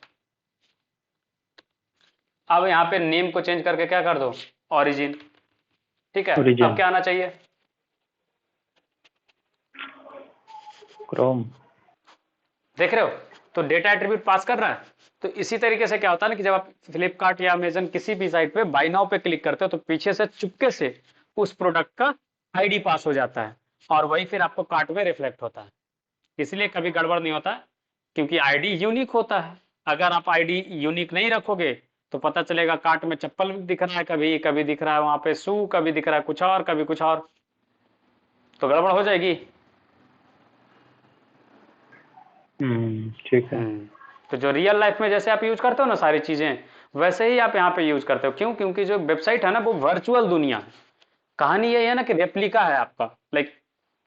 अब यहाँ पे नेम को चेंज करके क्या कर दो, ओरिजिन। ठीक है, अब ओरिजिन। क्या आना चाहिए, क्रोम। देख रहे हो, तो डेटा एट्रीब्यूट पास कर रहा है। तो इसी तरीके से क्या होता है ना कि जब आप फ्लिपकार्ट या अमेजन किसी भी साइट पे बाई नाउ पे क्लिक करते हो, तो पीछे से चुपके से उस प्रोडक्ट का आईडी पास हो जाता है, और वही फिर आपको कार्ट में रिफ्लेक्ट होता है। इसलिए कभी गड़बड़ नहीं होता है, क्योंकि आईडी यूनिक होता है। अगर आप आईडी यूनिक नहीं रखोगे, तो पता चलेगा कार्ट में चप्पल दिख रहा है, कभी कभी दिख रहा है वहां पे शू, कभी दिख रहा है कुछ और, कभी कुछ और, तो गड़बड़ हो जाएगी। ठीक है। तो जो रियल लाइफ में जैसे आप यूज करते हो ना सारी चीजें, वैसे ही आप यहाँ पे यूज करते हो। क्यों? क्योंकि जो वेबसाइट है ना वो वर्चुअल दुनिया है। कहानी यही है ना कि रेप्लिका है आपका, लाइक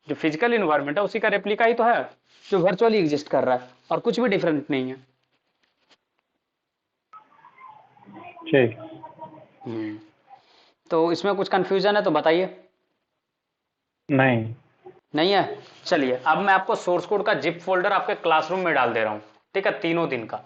जो फिजिकल इन्वायरमेंट है उसी का रेप्लिका ही तो है, जो वर्चुअली एग्जिस्ट कर रहा है, और कुछ भी डिफरेंट नहीं है। ठीक। तो इसमें कुछ कंफ्यूजन है तो बताइए। नहीं। नहीं है। चलिए अब मैं आपको सोर्स कोड का जिप फोल्डर आपके क्लासरूम में डाल दे रहा हूँ, ठीक है, 3 दिन का।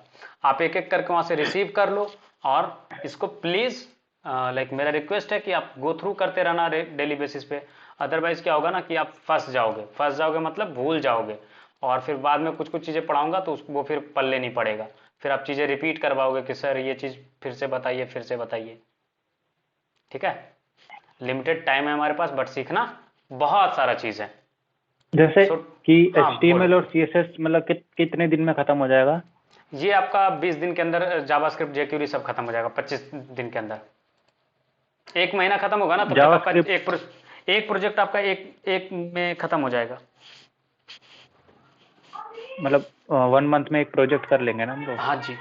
आप एक एक करके वहां से रिसीव कर लो, और इसको प्लीज लाइक मेरा रिक्वेस्ट है कि आप गो थ्रू करते रहना डेली बेसिस पे। अदरवाइज क्या होगा ना कि आप फंस जाओगे मतलब भूल जाओगे, और फिर बाद में कुछ कुछ चीज़ें पढ़ाऊंगा तो वो फिर पल्ले नहीं पड़ेगा। फिर आप चीज़ें रिपीट करवाओगे कि सर ये चीज़ फिर से बताइए, फिर से बताइए। ठीक है, लिमिटेड टाइम है हमारे पास, बट सीखना बहुत सारा चीज़ है। जैसे सो कि हाँ HTML बोलो। और CSS मतलब कितने दिन में खत्म हो जाएगा? ये आपका 20 दिन के अंदर जावास्क्रिप्ट जेक्यूरी सब खत्म हो जाएगा, 25 दिन के अंदर। 1 महीना खत्म होगा ना तो फिर आपका जावास्क्रिप्ट एक प्रोजेक्ट आपका एक एक में खत्म हो जाएगा। मतलब 1 मंथ में एक प्रोजेक्ट कर लेंगे ना हम लोग? हाँ जी,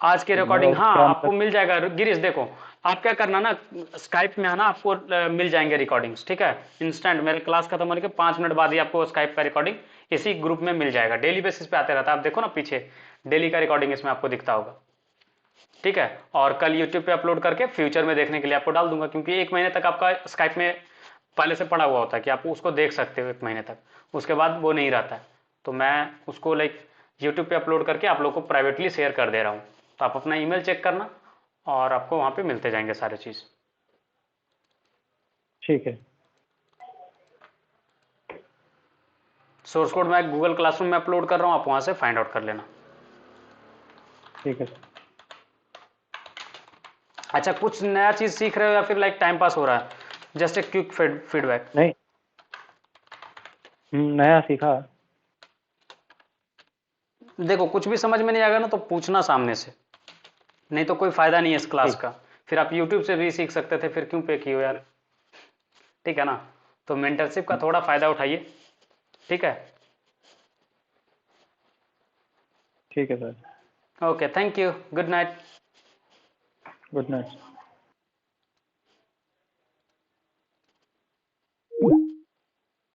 आज की ठीक, मतलब रिकॉर्डिंग और हाँ क्या आपको मतलब? मिल जाएगा। गिरीश देखो, आप क्या करना ना, स्काइप में आना, आपको मिल जाएंगे रिकॉर्डिंग्स, ठीक है, इंस्टेंट। मेरे क्लास खत्म होने के 5 मिनट बाद ही आपको स्काइप का रिकॉर्डिंग इसी ग्रुप में मिल जाएगा। डेली बेसिस पे आते रहता है, आप देखो ना पीछे डेली का रिकॉर्डिंग इसमें आपको दिखता होगा, ठीक है। और कल यूट्यूब पे अपलोड करके फ्यूचर में देखने के लिए आपको डाल दूंगा, क्योंकि 1 महीने तक आपका स्काइप में पहले से पड़ा हुआ होता है कि आप उसको देख सकते हो 1 महीने तक, उसके बाद वो नहीं रहता है। तो मैं उसको लाइक यूट्यूब पे अपलोड करके आप लोग को प्राइवेटली शेयर कर दे रहा हूँ, तो आप अपना ईमेल चेक करना और आपको वहाँ पे मिलते जाएंगे सारे चीज़। ठीक है। सोर्स कोड मैं गूगल क्लासरूम में अपलोड कर रहा हूँ, आप वहाँ से फाइंड आउट कर लेना। ठीक है सर। अच्छा, कुछ नया चीज़ सीख रहे हो या फिर लाइक टाइम पास हो रहा है? Just a quick feedback. नहीं, नया सीखा। देखो कुछ भी समझ में नहीं आएगा ना तो पूछना सामने से, नहीं तो कोई फायदा नहीं है इस क्लास ठीक। का। फिर आप यूट्यूब से भी सीख सकते थे, फिर क्यों पे किए हो यार, ठीक है ना। तो मेंटरशिप का थोड़ा फायदा उठाइए, ठीक है। ठीक है sir. Okay, thank you, good night. Good night.